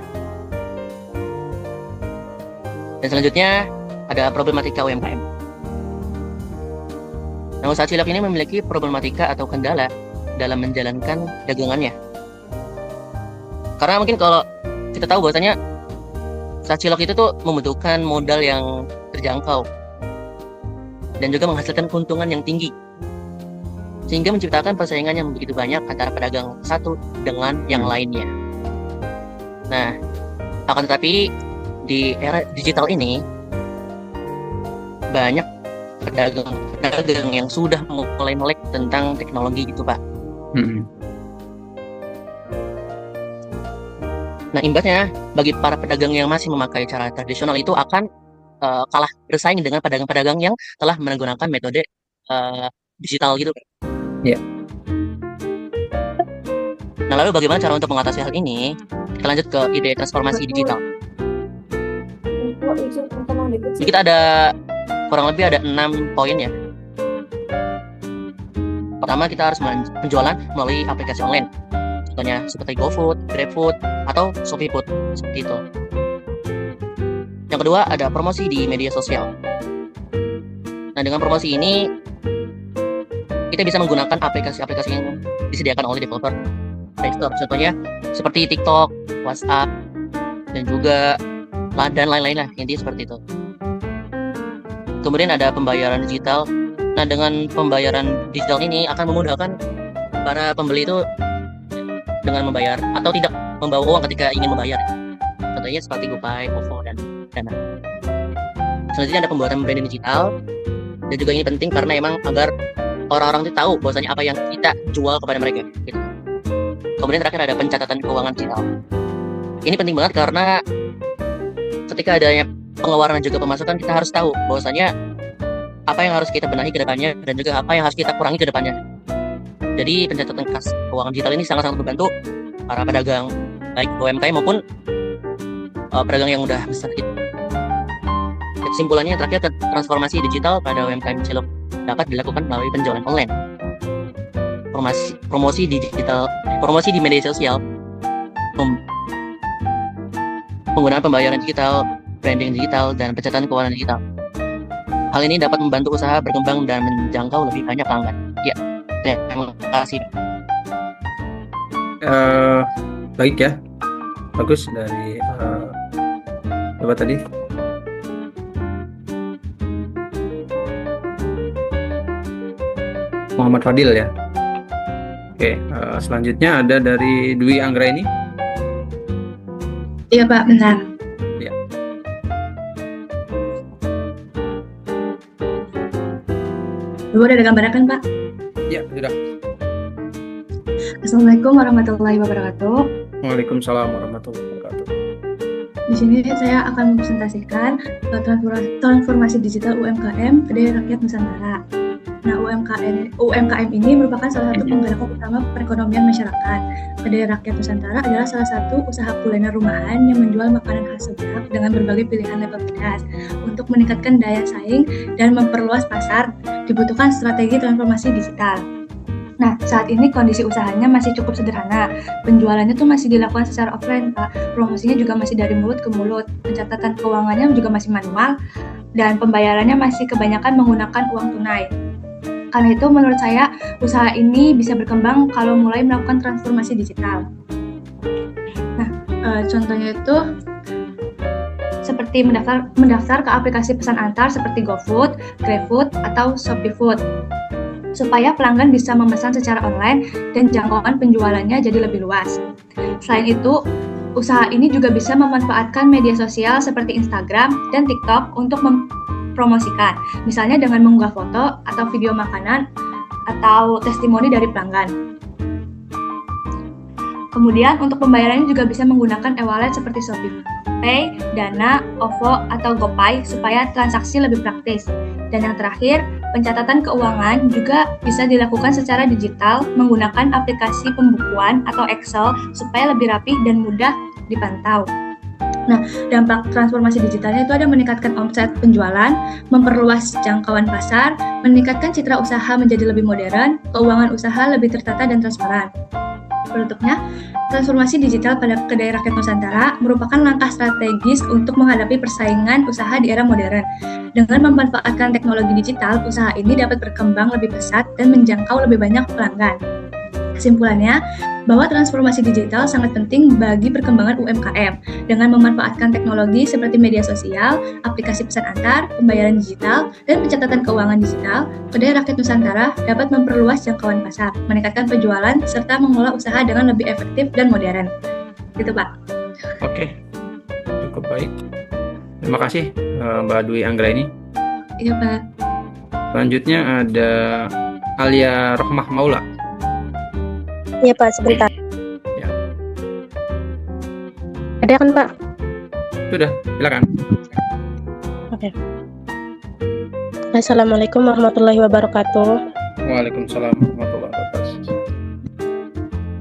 S9: Dan selanjutnya ada problematika UMKM. Nah, usaha cilok ini memiliki problematika atau kendala dalam menjalankan dagangannya. Karena mungkin kalau kita tahu bahwasanya usaha cilok itu tuh membutuhkan modal yang terjangkau dan juga menghasilkan keuntungan yang tinggi, sehingga menciptakan persaingan yang begitu banyak antara pedagang satu dengan yang lainnya. Nah, akan tetapi di era digital ini banyak pedagang yang sudah mulai melek tentang teknologi gitu Pak. Nah, imbasnya bagi para pedagang yang masih memakai cara tradisional itu akan kalah bersaing dengan pedagang-pedagang yang telah menggunakan metode digital gitu.
S1: Iya.
S9: Nah, lalu bagaimana cara untuk mengatasi hal ini? Kita lanjut ke ide transformasi digital. Jadi kita ada kurang lebih ada 6 poin ya. Pertama, kita harus penjualan melalui aplikasi online. Contohnya seperti GoFood, GrabFood, atau ShopeeFood, seperti itu. Yang kedua, ada promosi di media sosial. Nah, dengan promosi ini kita bisa menggunakan aplikasi-aplikasi yang disediakan oleh developer Play Store. Contohnya seperti TikTok, WhatsApp, dan juga dan lain-lain lah, intinya seperti itu. Kemudian ada pembayaran digital. Nah, dengan pembayaran digital ini akan memudahkan para pembeli itu dengan membayar atau tidak membawa uang ketika ingin membayar. Contohnya seperti GoPay, OVO, dan Dana. Selanjutnya ada pembuatan branding digital, dan juga ini penting karena emang agar orang-orang itu tahu bahwasanya apa yang kita jual kepada mereka. Gitu. Kemudian terakhir ada pencatatan keuangan digital. Ini penting banget karena ketika adanya pengeluaran dan juga pemasukan, kita harus tahu bahwasanya apa yang harus kita benahi ke depannya dan juga apa yang harus kita kurangi ke depannya. Jadi pencatatan kas keuangan digital ini sangat-sangat membantu para pedagang baik UMKM maupun pedagang yang udah besar gitu. Kesimpulannya terakhir, transformasi digital pada UMKM Cilok dapat dilakukan melalui penjualan online, promosi di media sosial, penggunaan pembayaran digital, branding digital, dan pencatatan keuangan digital. Hal ini dapat membantu usaha berkembang dan menjangkau lebih banyak pelanggan. Ya, terima kasih.
S1: Baik ya, bagus dari apa tadi? Muhammad Fadil ya. Oke, selanjutnya ada dari Dwi Anggraini.
S3: Iya Pak, benar.
S1: Ya.
S3: Udah ada gambarnya kan Pak?
S1: Ya, sudah.
S3: Assalamualaikum warahmatullahi wabarakatuh.
S1: Waalaikumsalam warahmatullahi wabarakatuh.
S3: Di sini saya akan mempresentasikan transformasi digital UMKM Kedai Rakyat Nusantara. Nah, UMKM ini merupakan salah satu penggerak utama perekonomian masyarakat. Kedai Rakyat Nusantara adalah salah satu usaha kuliner rumahan yang menjual makanan khas Subak dengan berbagai pilihan level pedas. Untuk meningkatkan daya saing dan memperluas pasar, dibutuhkan strategi transformasi digital. Nah, saat ini kondisi usahanya masih cukup sederhana. Penjualannya tuh masih dilakukan secara offline, Pak. Promosinya juga masih dari mulut ke mulut. Pencatatan keuangannya juga masih manual. Dan pembayarannya masih kebanyakan menggunakan uang tunai. Karena itu menurut saya, usaha ini bisa berkembang kalau mulai melakukan transformasi digital. Nah, contohnya itu seperti mendaftar ke aplikasi pesan antar seperti GoFood, GrabFood, atau ShopeeFood, supaya pelanggan bisa memesan secara online dan jangkauan penjualannya jadi lebih luas. Selain itu, usaha ini juga bisa memanfaatkan media sosial seperti Instagram dan TikTok untuk mempromosikan, misalnya dengan mengunggah foto atau video makanan atau testimoni dari pelanggan. Kemudian untuk pembayarannya juga bisa menggunakan e-wallet seperti ShopeePay, Dana, OVO, atau GoPay supaya transaksi lebih praktis. Dan yang terakhir, pencatatan keuangan juga bisa dilakukan secara digital menggunakan aplikasi pembukuan atau Excel supaya lebih rapi dan mudah dipantau. Nah, dampak transformasi digitalnya itu ada meningkatkan omset penjualan, memperluas jangkauan pasar, meningkatkan citra usaha menjadi lebih modern, keuangan usaha lebih tertata dan transparan. Penutupnya, transformasi digital pada Kedai Rakyat Nusantara merupakan langkah strategis untuk menghadapi persaingan usaha di era modern. Dengan memanfaatkan teknologi digital, usaha ini dapat berkembang lebih pesat dan menjangkau lebih banyak pelanggan. Kesimpulannya, bahwa transformasi digital sangat penting bagi perkembangan UMKM. Dengan memanfaatkan teknologi seperti media sosial, aplikasi pesan antar, pembayaran digital, dan pencatatan keuangan digital, Kedai Rakyat Nusantara dapat memperluas jangkauan pasar, meningkatkan penjualan, serta mengelola usaha dengan lebih efektif dan modern. Gitu, Pak.
S1: Oke, cukup baik. Terima kasih Mbak Dwi Anggraini.
S3: Iya, Pak.
S1: Selanjutnya ada Alia Rohmah Maula.
S10: Iya Pak, sebentar.
S1: Ya.
S10: Ada kan Pak?
S1: Sudah, silakan.
S10: Oke. Assalamualaikum warahmatullahi wabarakatuh.
S1: Waalaikumsalam warahmatullahi wabarakatuh.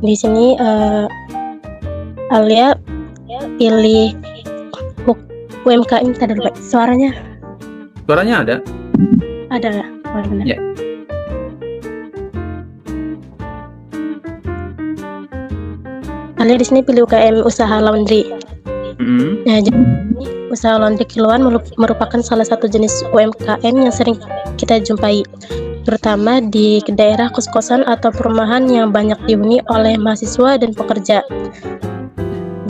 S10: Di sini Alia pilih UMKM. Tadi dulu Pak. Suaranya
S1: ada?
S10: Ada. Oh, benar.
S1: Ya.
S10: Alia di sini pilih UKM usaha laundry. Nah, jadi usaha laundry kiloan merupakan salah satu jenis UMKM yang sering kita jumpai, terutama di daerah kos-kosan atau perumahan yang banyak dihuni oleh mahasiswa dan pekerja.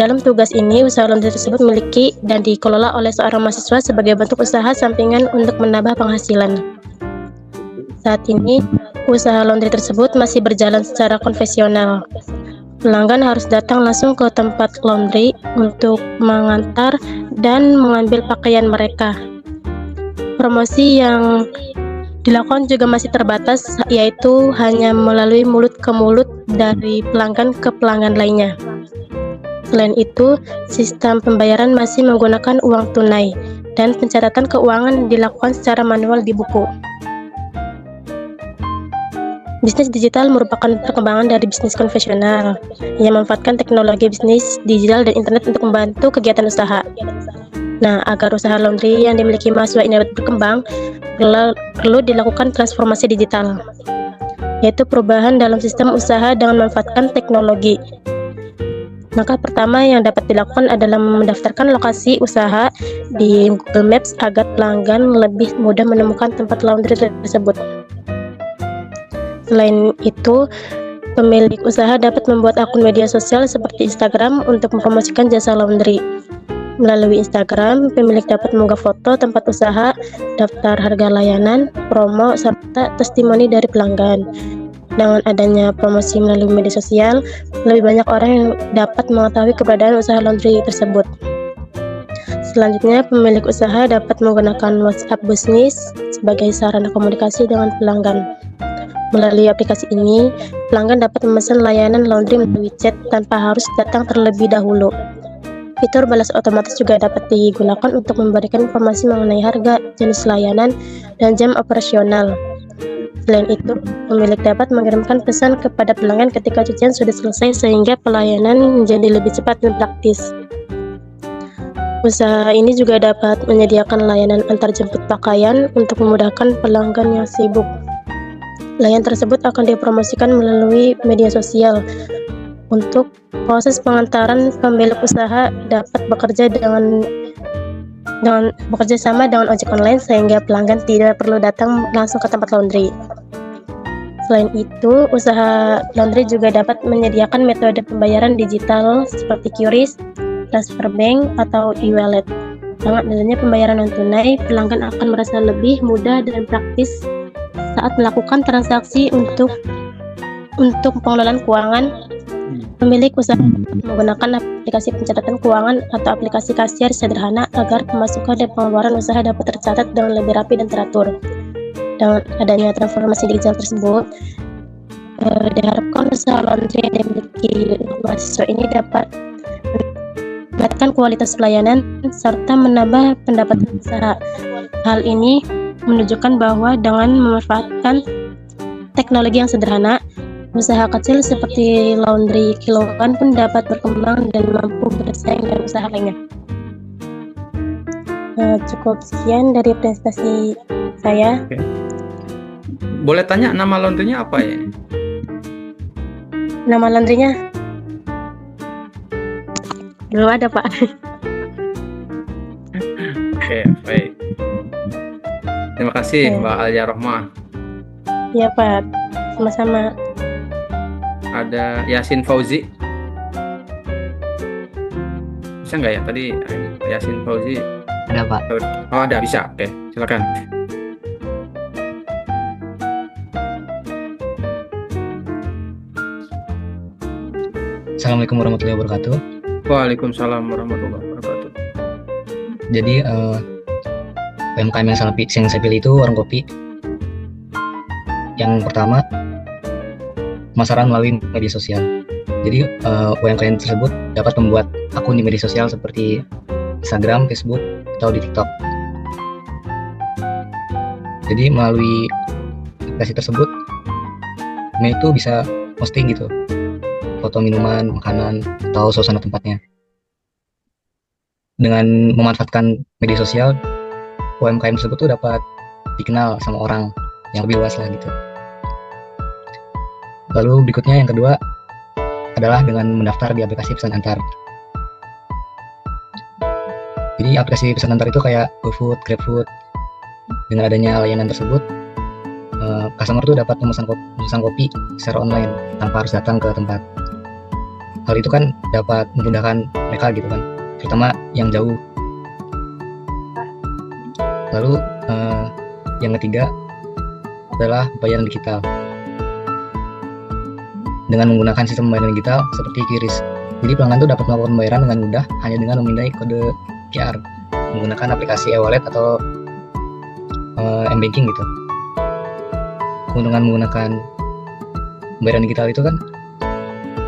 S10: Dalam tugas ini, usaha laundry tersebut memiliki dan dikelola oleh seorang mahasiswa sebagai bentuk usaha sampingan untuk menambah penghasilan. Saat ini, usaha laundry tersebut masih berjalan secara konvensional. Pelanggan harus datang langsung ke tempat laundry untuk mengantar dan mengambil pakaian mereka. Promosi yang dilakukan juga masih terbatas, yaitu hanya melalui mulut ke mulut dari pelanggan ke pelanggan lainnya. Selain itu, sistem pembayaran masih menggunakan uang tunai dan pencatatan keuangan dilakukan secara manual di buku. Bisnis digital merupakan perkembangan dari bisnis konvensional yang memanfaatkan teknologi bisnis digital dan internet untuk membantu kegiatan usaha. Nah, agar usaha laundry yang dimiliki mahasiswa ini dapat berkembang, perlu dilakukan transformasi digital, yaitu perubahan dalam sistem usaha dengan memanfaatkan teknologi. Langkah pertama yang dapat dilakukan adalah mendaftarkan lokasi usaha di Google Maps agar pelanggan lebih mudah menemukan tempat laundry tersebut. Selain itu, pemilik usaha dapat membuat akun media sosial seperti Instagram untuk mempromosikan jasa laundry. Melalui Instagram, pemilik dapat mengunggah foto tempat usaha, daftar harga layanan, promo, serta testimoni dari pelanggan. Dengan adanya promosi melalui media sosial, lebih banyak orang yang dapat mengetahui keberadaan usaha laundry tersebut. Selanjutnya, pemilik usaha dapat menggunakan WhatsApp bisnis sebagai sarana komunikasi dengan pelanggan. Melalui aplikasi ini, pelanggan dapat memesan layanan laundry melalui chat tanpa harus datang terlebih dahulu. Fitur balas otomatis juga dapat digunakan untuk memberikan informasi mengenai harga, jenis layanan, dan jam operasional. Selain itu, pemilik dapat mengirimkan pesan kepada pelanggan ketika cucian sudah selesai sehingga pelayanan menjadi lebih cepat dan praktis. Usaha ini juga dapat menyediakan layanan antarjemput pakaian untuk memudahkan pelanggan yang sibuk. Layanan tersebut akan dipromosikan melalui media sosial. Untuk proses pengantaran, pemilik usaha dapat bekerja sama dengan ojek online sehingga pelanggan tidak perlu datang langsung ke tempat laundry. Selain itu, usaha laundry juga dapat menyediakan metode pembayaran digital seperti QRIS, transfer bank, atau e-wallet. Dengan adanya pembayaran non tunai, pelanggan akan merasa lebih mudah dan praktis saat melakukan transaksi untuk pengelolaan keuangan. Pemilik usaha menggunakan aplikasi pencatatan keuangan atau aplikasi kasir sederhana agar pemasukan dan pengeluaran usaha dapat tercatat dengan lebih rapi dan teratur. Dengan adanya transformasi digital tersebut, diharapkan usaha laundry yang dimiliki mahasiswa ini dapat meningkatkan kualitas pelayanan serta menambah pendapatan usaha. Hal ini menunjukkan bahwa dengan memanfaatkan teknologi yang sederhana, usaha kecil seperti laundry kiloan pun dapat berkembang dan mampu bersaing dengan usaha lainnya. Cukup sekian dari presentasi saya.
S1: Oke. Boleh tanya nama laundrynya apa ya?
S10: Nama laundrynya belum ada, Pak.
S1: Oke, baik. Terima kasih Mbak Alia Rohmah.
S10: Ya, Pak. Sama-sama.
S1: Ada Yasin Fauzi. Bisa nggak ya tadi Yasin Fauzi?
S5: Ada Pak.
S1: Oh, ada, bisa. Oke, silakan.
S11: Assalamualaikum warahmatullahi wabarakatuh.
S1: Waalaikumsalam warahmatullahi wabarakatuh.
S11: Jadi UMKM yang saya pilih itu warung kopi. Yang pertama, pemasaran melalui media sosial. Jadi UMKM tersebut dapat membuat akun di media sosial seperti Instagram, Facebook, atau di TikTok. Jadi melalui aplikasi tersebut, mereka itu bisa posting gitu, foto minuman, makanan, atau suasana tempatnya. Dengan memanfaatkan media sosial, UMKM tersebut tuh dapat dikenal sama orang yang lebih luas lah gitu. Lalu berikutnya yang kedua adalah dengan mendaftar di aplikasi pesan antar. Jadi aplikasi pesan antar itu kayak GoFood, GrabFood. Dengan adanya layanan tersebut, customer tuh dapat memesan kopi secara online tanpa harus datang ke tempat. Hal itu kan dapat memudahkan mereka gitu kan, terutama yang jauh. Lalu yang ketiga adalah pembayaran digital. Dengan menggunakan sistem pembayaran digital seperti QRIS. Jadi pelanggan tuh dapat melakukan pembayaran dengan mudah hanya dengan memindai kode QR menggunakan aplikasi e-wallet atau m-banking gitu. Keuntungan menggunakan pembayaran digital itu kan,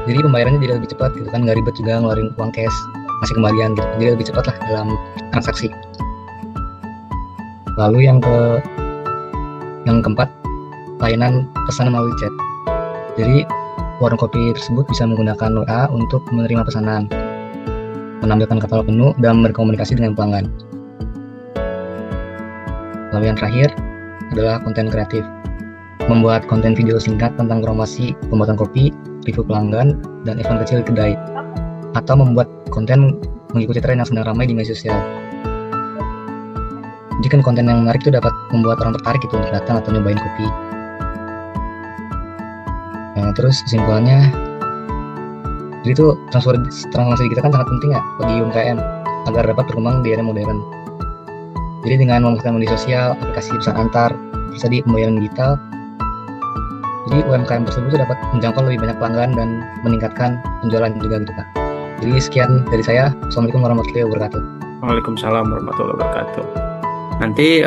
S11: jadi pembayarannya jadi lebih cepat gitu kan, nggak ribet juga ngeluarin uang cash, masih kembalian gitu, jadi lebih cepat lah dalam transaksi. Lalu yang keempat layanan pesanan melalui chat. Jadi warung kopi tersebut bisa menggunakan WA untuk menerima pesanan, menampilkan katalog menu, dan berkomunikasi dengan pelanggan. Lalu yang terakhir adalah konten kreatif. Membuat konten video singkat tentang promosi pembuatan kopi, review pelanggan, dan event kecil di kedai. Atau membuat konten mengikuti tren yang sedang ramai di media sosial. Jadi kan konten yang menarik itu dapat membuat orang tertarik gitu untuk datang atau nyobain kopi. Nah, terus kesimpulannya, jadi itu transformasi kita kan sangat penting ya bagi UMKM agar dapat berkembang di era modern. Jadi dengan memanfaatkan media sosial, aplikasi pesan antar, tersedia pembayaran digital, jadi UMKM tersebut dapat menjangkau lebih banyak pelanggan dan meningkatkan penjualan juga gitu Pak. Jadi sekian dari saya. Assalamualaikum warahmatullahi wabarakatuh.
S1: Waalaikumsalam warahmatullahi wabarakatuh. Nanti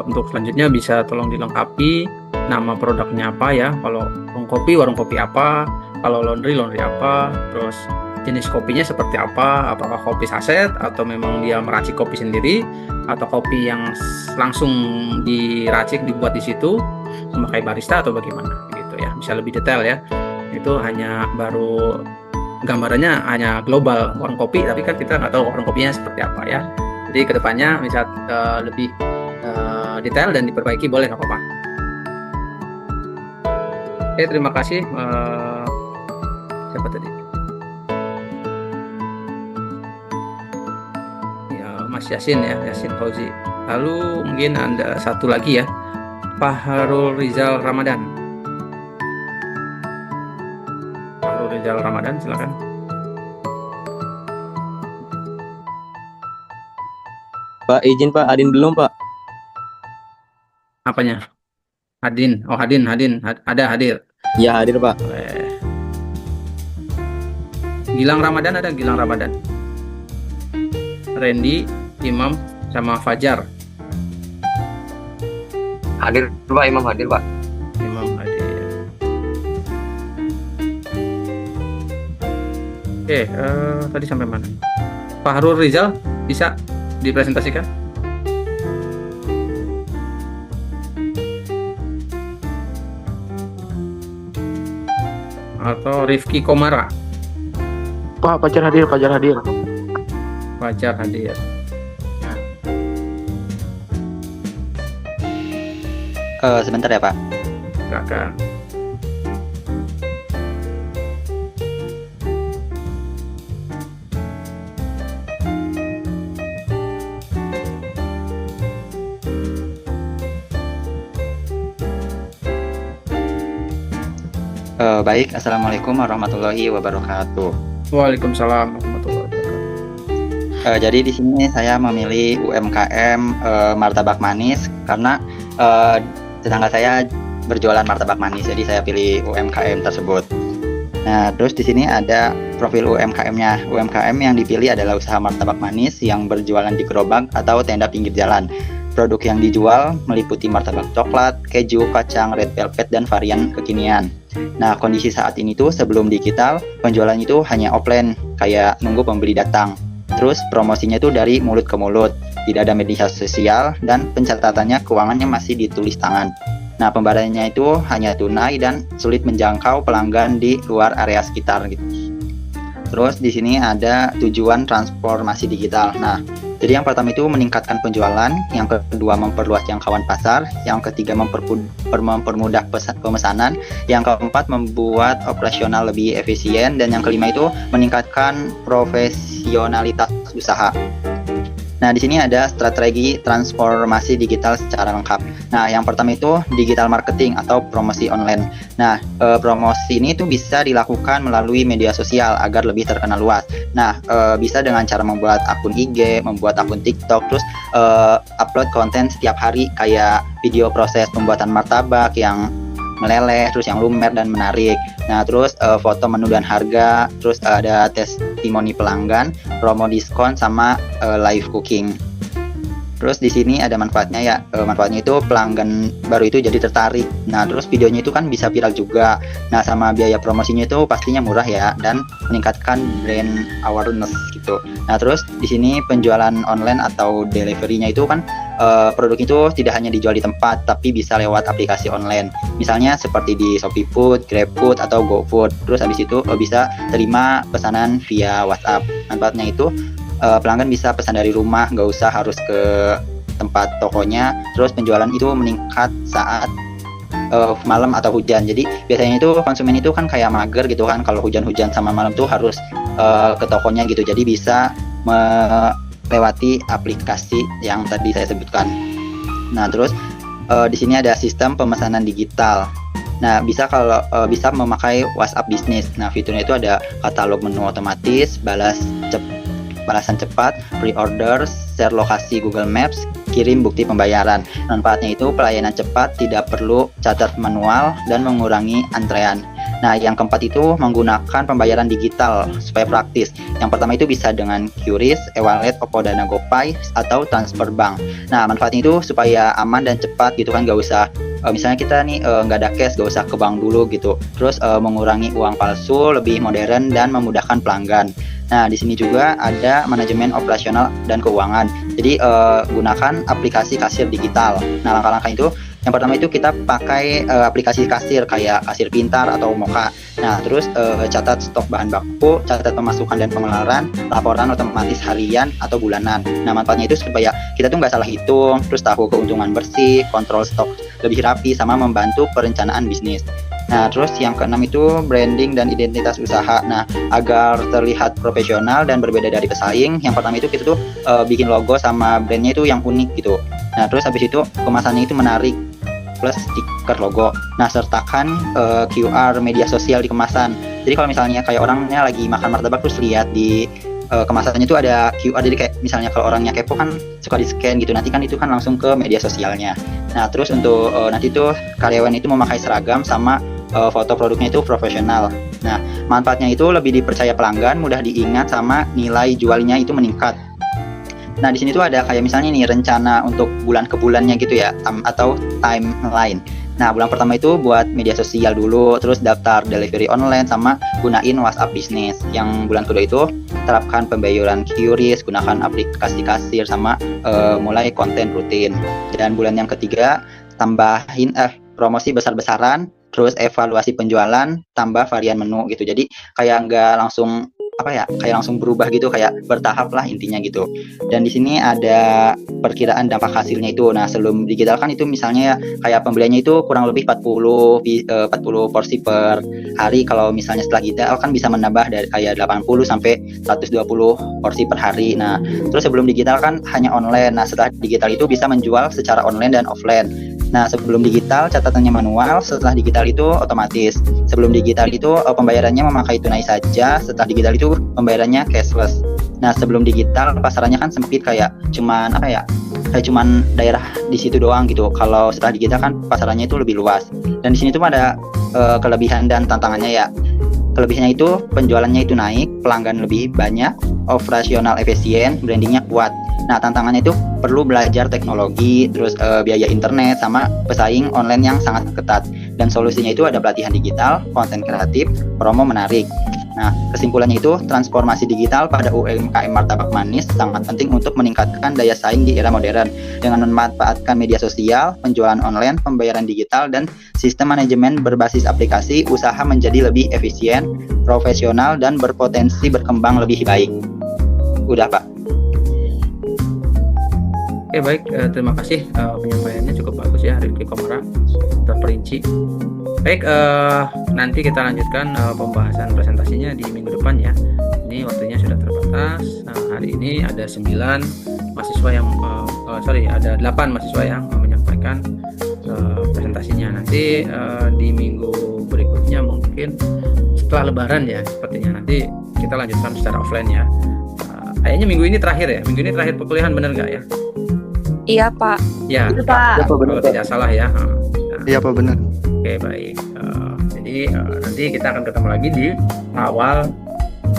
S1: untuk selanjutnya bisa tolong dilengkapi nama produknya apa ya. Kalau warung kopi apa, kalau laundry apa, terus jenis kopinya seperti apa, apakah kopi saset atau memang dia meracik kopi sendiri, atau kopi yang langsung diracik dibuat di situ memakai barista atau bagaimana gitu ya. Bisa lebih detail ya. Itu hanya baru gambarannya hanya global warung kopi, tapi kan kita nggak tahu warung kopinya seperti apa ya. Jadi kedepannya bisa lebih detail dan diperbaiki, boleh nggak apa-apa. Oke, terima kasih. Siapa tadi? Ya, Mas Yasin ya, Yasin Fauzi. Lalu mungkin Anda satu lagi ya, Pak Harul Rizal Ramadan. Harul Rizal Ramadan, silakan.
S5: Pak, izin Pak, Adin belum Pak.
S1: Apanya? Hadin. Oh, Hadin. Ada hadir.
S5: Ya hadir Pak.
S1: Gilang Ramadan ada, Gilang Ramadan. Randy, Imam, sama Fajar.
S5: Hadir Pak, Imam hadir Pak.
S1: Imam hadir. Oke, tadi sampai mana? Pak Harul Rizal bisa dipresentasikan? Atau Rifki Komara?
S5: Pak, Fajar hadir.
S1: Fajar hadir.
S2: Sebentar ya Pak.
S1: Silakan.
S2: Baik, Assalamualaikum warahmatullahi wabarakatuh.
S1: Waalaikumsalam warahmatullahi wabarakatuh.
S2: Jadi di sini saya memilih UMKM martabak manis karena tetangga saya berjualan martabak manis, jadi saya pilih UMKM tersebut. Nah, terus di sini ada profil UMKM-nya. UMKM yang dipilih adalah usaha martabak manis yang berjualan di gerobak atau tenda pinggir jalan. Produk yang dijual meliputi martabak coklat, keju, kacang, red velvet, dan varian kekinian. Nah, kondisi saat ini tuh sebelum digital, penjualan itu hanya offline, kayak nunggu pembeli datang. Terus promosinya itu dari mulut ke mulut, tidak ada media sosial, dan pencatatannya keuangannya masih ditulis tangan. Nah, pembayarannya itu hanya tunai dan sulit menjangkau pelanggan di luar area sekitar gitu. Terus di sini ada tujuan transformasi digital. Nah, jadi yang pertama itu meningkatkan penjualan, yang kedua memperluas jangkauan pasar, yang ketiga mempermudah pemesanan, yang keempat membuat operasional lebih efisien, dan yang kelima itu meningkatkan profesionalitas usaha. Nah, di sini ada strategi transformasi digital secara lengkap. Nah, yang pertama itu digital marketing atau promosi online. Nah, promosi ini tuh bisa dilakukan melalui media sosial agar lebih terkenal luas. Nah, bisa dengan cara membuat akun IG, membuat akun TikTok, terus upload konten setiap hari kayak video proses pembuatan martabak yang meleleh, terus yang lumer dan menarik. Nah, terus foto menu dan harga, terus ada testimoni pelanggan, promo diskon, sama live cooking. Terus di sini ada manfaatnya ya. Manfaatnya itu pelanggan baru itu jadi tertarik. Nah, terus videonya itu kan bisa viral juga. Nah, sama biaya promosinya itu pastinya murah ya dan meningkatkan brand awareness gitu. Nah, terus di sini penjualan online atau delivery-nya itu kan produk itu tidak hanya dijual di tempat tapi bisa lewat aplikasi online. Misalnya seperti di Shopee Food, GrabFood atau GoFood. Terus habis itu bisa terima pesanan via WhatsApp. Manfaatnya itu pelanggan bisa pesan dari rumah, nggak usah harus ke tempat tokonya. Terus penjualan itu meningkat saat malam atau hujan. Jadi biasanya itu konsumen itu kan kayak mager gitu kan, kalau hujan-hujan sama malam tuh harus ke tokonya gitu. Jadi bisa melewati aplikasi yang tadi saya sebutkan. Nah, terus di sini ada sistem pemesanan digital. Nah, bisa memakai WhatsApp Business. Nah, fiturnya itu ada katalog menu otomatis, balasan cepat, pre-order, share lokasi Google Maps, kirim bukti pembayaran. Manfaatnya itu pelayanan cepat, tidak perlu catat manual, dan mengurangi antrean. Nah, yang keempat itu menggunakan pembayaran digital supaya praktis. Yang pertama itu bisa dengan QRIS, e-wallet, Oppo Dana GoPay, atau transfer bank. Nah, manfaatnya itu supaya aman dan cepat gitu kan, gak usah misalnya kita nih nggak ada cash, gak usah ke bank dulu gitu. Terus mengurangi uang palsu, lebih modern dan memudahkan pelanggan. Nah, di sini juga ada manajemen operasional dan keuangan. Jadi gunakan aplikasi kasir digital. Nah, langkah-langkah itu yang pertama itu kita pakai aplikasi kasir kayak Kasir Pintar atau Moka. Nah, terus catat stok bahan baku, catat pemasukan dan pengeluaran, laporan otomatis harian atau bulanan. Nah, manfaatnya itu supaya kita tuh nggak salah hitung, terus tahu keuntungan bersih, kontrol stok lebih rapi, sama membantu perencanaan bisnis. Nah, terus yang keenam itu branding dan identitas usaha. Nah, agar terlihat profesional dan berbeda dari pesaing, yang pertama itu kita tuh bikin logo sama brandnya itu yang unik gitu. Nah, terus habis itu kemasannya itu menarik plus stiker logo. Nah, sertakan QR media sosial di kemasan. Jadi kalau misalnya kayak orangnya lagi makan martabak terus lihat di kemasannya itu ada QR, jadi kayak misalnya kalau orangnya kepo kan suka di scan gitu, nanti kan itu kan langsung ke media sosialnya. Nah, terus untuk nanti tuh karyawan itu memakai seragam sama foto produknya itu profesional. Nah, manfaatnya itu lebih dipercaya pelanggan, mudah diingat, sama nilai jualnya itu meningkat. Nah, di sini tuh ada kayak misalnya nih rencana untuk bulan ke bulannya gitu ya, atau timeline. Nah, bulan pertama itu buat media sosial dulu, terus daftar delivery online, sama gunain WhatsApp Business. Yang bulan kedua itu terapkan pembayaran QRIS, gunakan aplikasi kasir, sama mulai konten rutin. Dan bulan yang ketiga tambahin promosi besar-besaran, terus evaluasi penjualan, tambah varian menu gitu. Jadi kayak nggak langsung kayak langsung berubah gitu, kayak bertahap lah intinya gitu. Dan di sini ada perkiraan dampak hasilnya itu. Nah, sebelum digital kan itu misalnya ya kayak pembeliannya itu kurang lebih 40 porsi per hari. Kalau misalnya setelah digital kan bisa menambah dari kayak 80 sampai 120 porsi per hari. Nah, terus sebelum digital kan hanya online. Nah, setelah digital itu bisa menjual secara online dan offline. Nah, sebelum digital catatannya manual, setelah digital itu otomatis. Sebelum digital itu pembayarannya memakai tunai saja, setelah digital itu pembayarannya cashless. Nah, sebelum digital pasarannya kan sempit, kayak cuman daerah di situ doang gitu. Kalau setelah digital kan pasarannya itu lebih luas. Dan di sini tuh ada kelebihan dan tantangannya ya. Kelebihannya itu penjualannya itu naik, pelanggan lebih banyak, operasional efisien, brandingnya kuat. Nah, tantangannya itu perlu belajar teknologi, terus biaya internet, sama pesaing online yang sangat ketat. Dan solusinya itu ada pelatihan digital, konten kreatif, promo menarik. Nah, kesimpulannya itu transformasi digital pada UMKM Martabak Manis sangat penting untuk meningkatkan daya saing di era modern. Dengan memanfaatkan media sosial, penjualan online, pembayaran digital, dan sistem manajemen berbasis aplikasi, usaha menjadi lebih efisien, profesional, dan berpotensi berkembang lebih baik. Udah, Pak.
S1: Oke, baik, terima kasih penyampaiannya cukup bagus ya, Rifki Komara, terperinci. Baik, nanti kita lanjutkan pembahasan presentasinya di minggu depan ya. Ini waktunya sudah terbatas. Hari ini ada 9 mahasiswa yang ada 8 mahasiswa yang menyampaikan presentasinya. Nanti di minggu berikutnya mungkin setelah Lebaran ya, sepertinya nanti kita lanjutkan secara offline ya. Kayaknya minggu ini terakhir ya, minggu ini terakhir perkuliahan, bener nggak ya?
S4: Iya, Pak.
S1: Ya,
S10: Itu, Pak.
S1: kalau tidak salah ya.
S6: Iya, Pak, benar.
S1: Oke, baik. Jadi nanti kita akan ketemu lagi di awal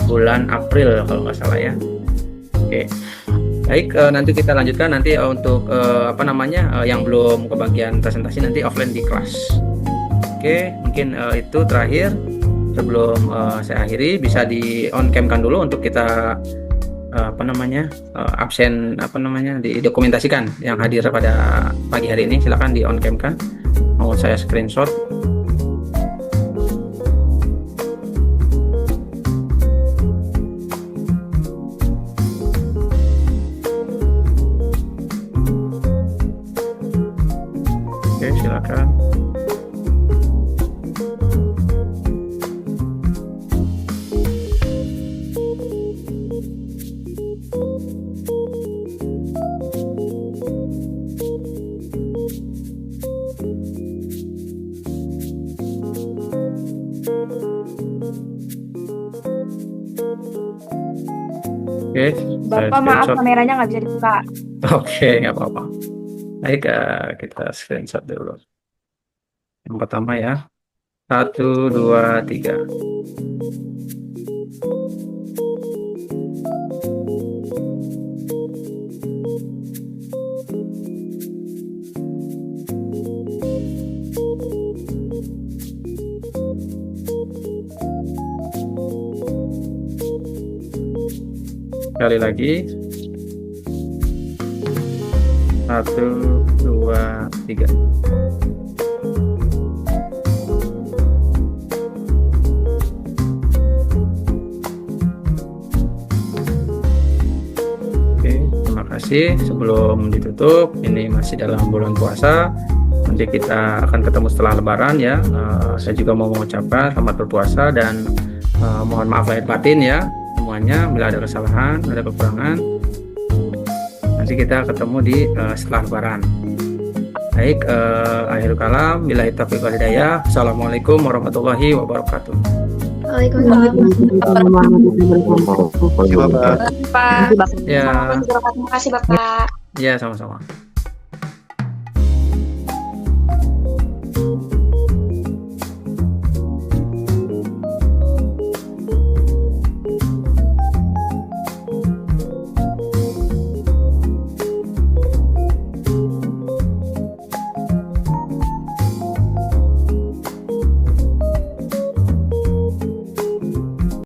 S1: bulan April kalau nggak salah ya. Oke. Baik, nanti kita lanjutkan nanti untuk yang belum kebagian presentasi nanti offline di kelas. Oke, mungkin itu terakhir. Sebelum saya akhiri, bisa di on cam kan dulu untuk kita absen didokumentasikan yang hadir pada pagi hari ini. Silakan di on cam kan. Mau saya screenshot. Oke, silakan. Oke,
S4: Bapak maaf kameranya nggak bisa dibuka.
S1: Oke, nggak apa-apa. Baik, kita screenshot dulu. Yang pertama ya. 1, 2, 3. Sekali lagi. 1, 2, 3. Oke, terima kasih. Sebelum ditutup, ini masih dalam bulan puasa. Nanti kita akan ketemu setelah Lebaran ya. Saya juga mau mengucapkan selamat berpuasa dan mohon maaf lahir batin ya semuanya. Bila ada kesalahan, ada kekurangan, nanti kita ketemu di setelah Lebaran. Baik, akhirul kalam, billahi taufiq wal hidayah. Assalamualaikum warahmatullahi wabarakatuh.
S3: Waalaikumsalam.
S4: Bapak.
S1: Ya,
S3: Terima kasih Bapak.
S1: ya sama-sama.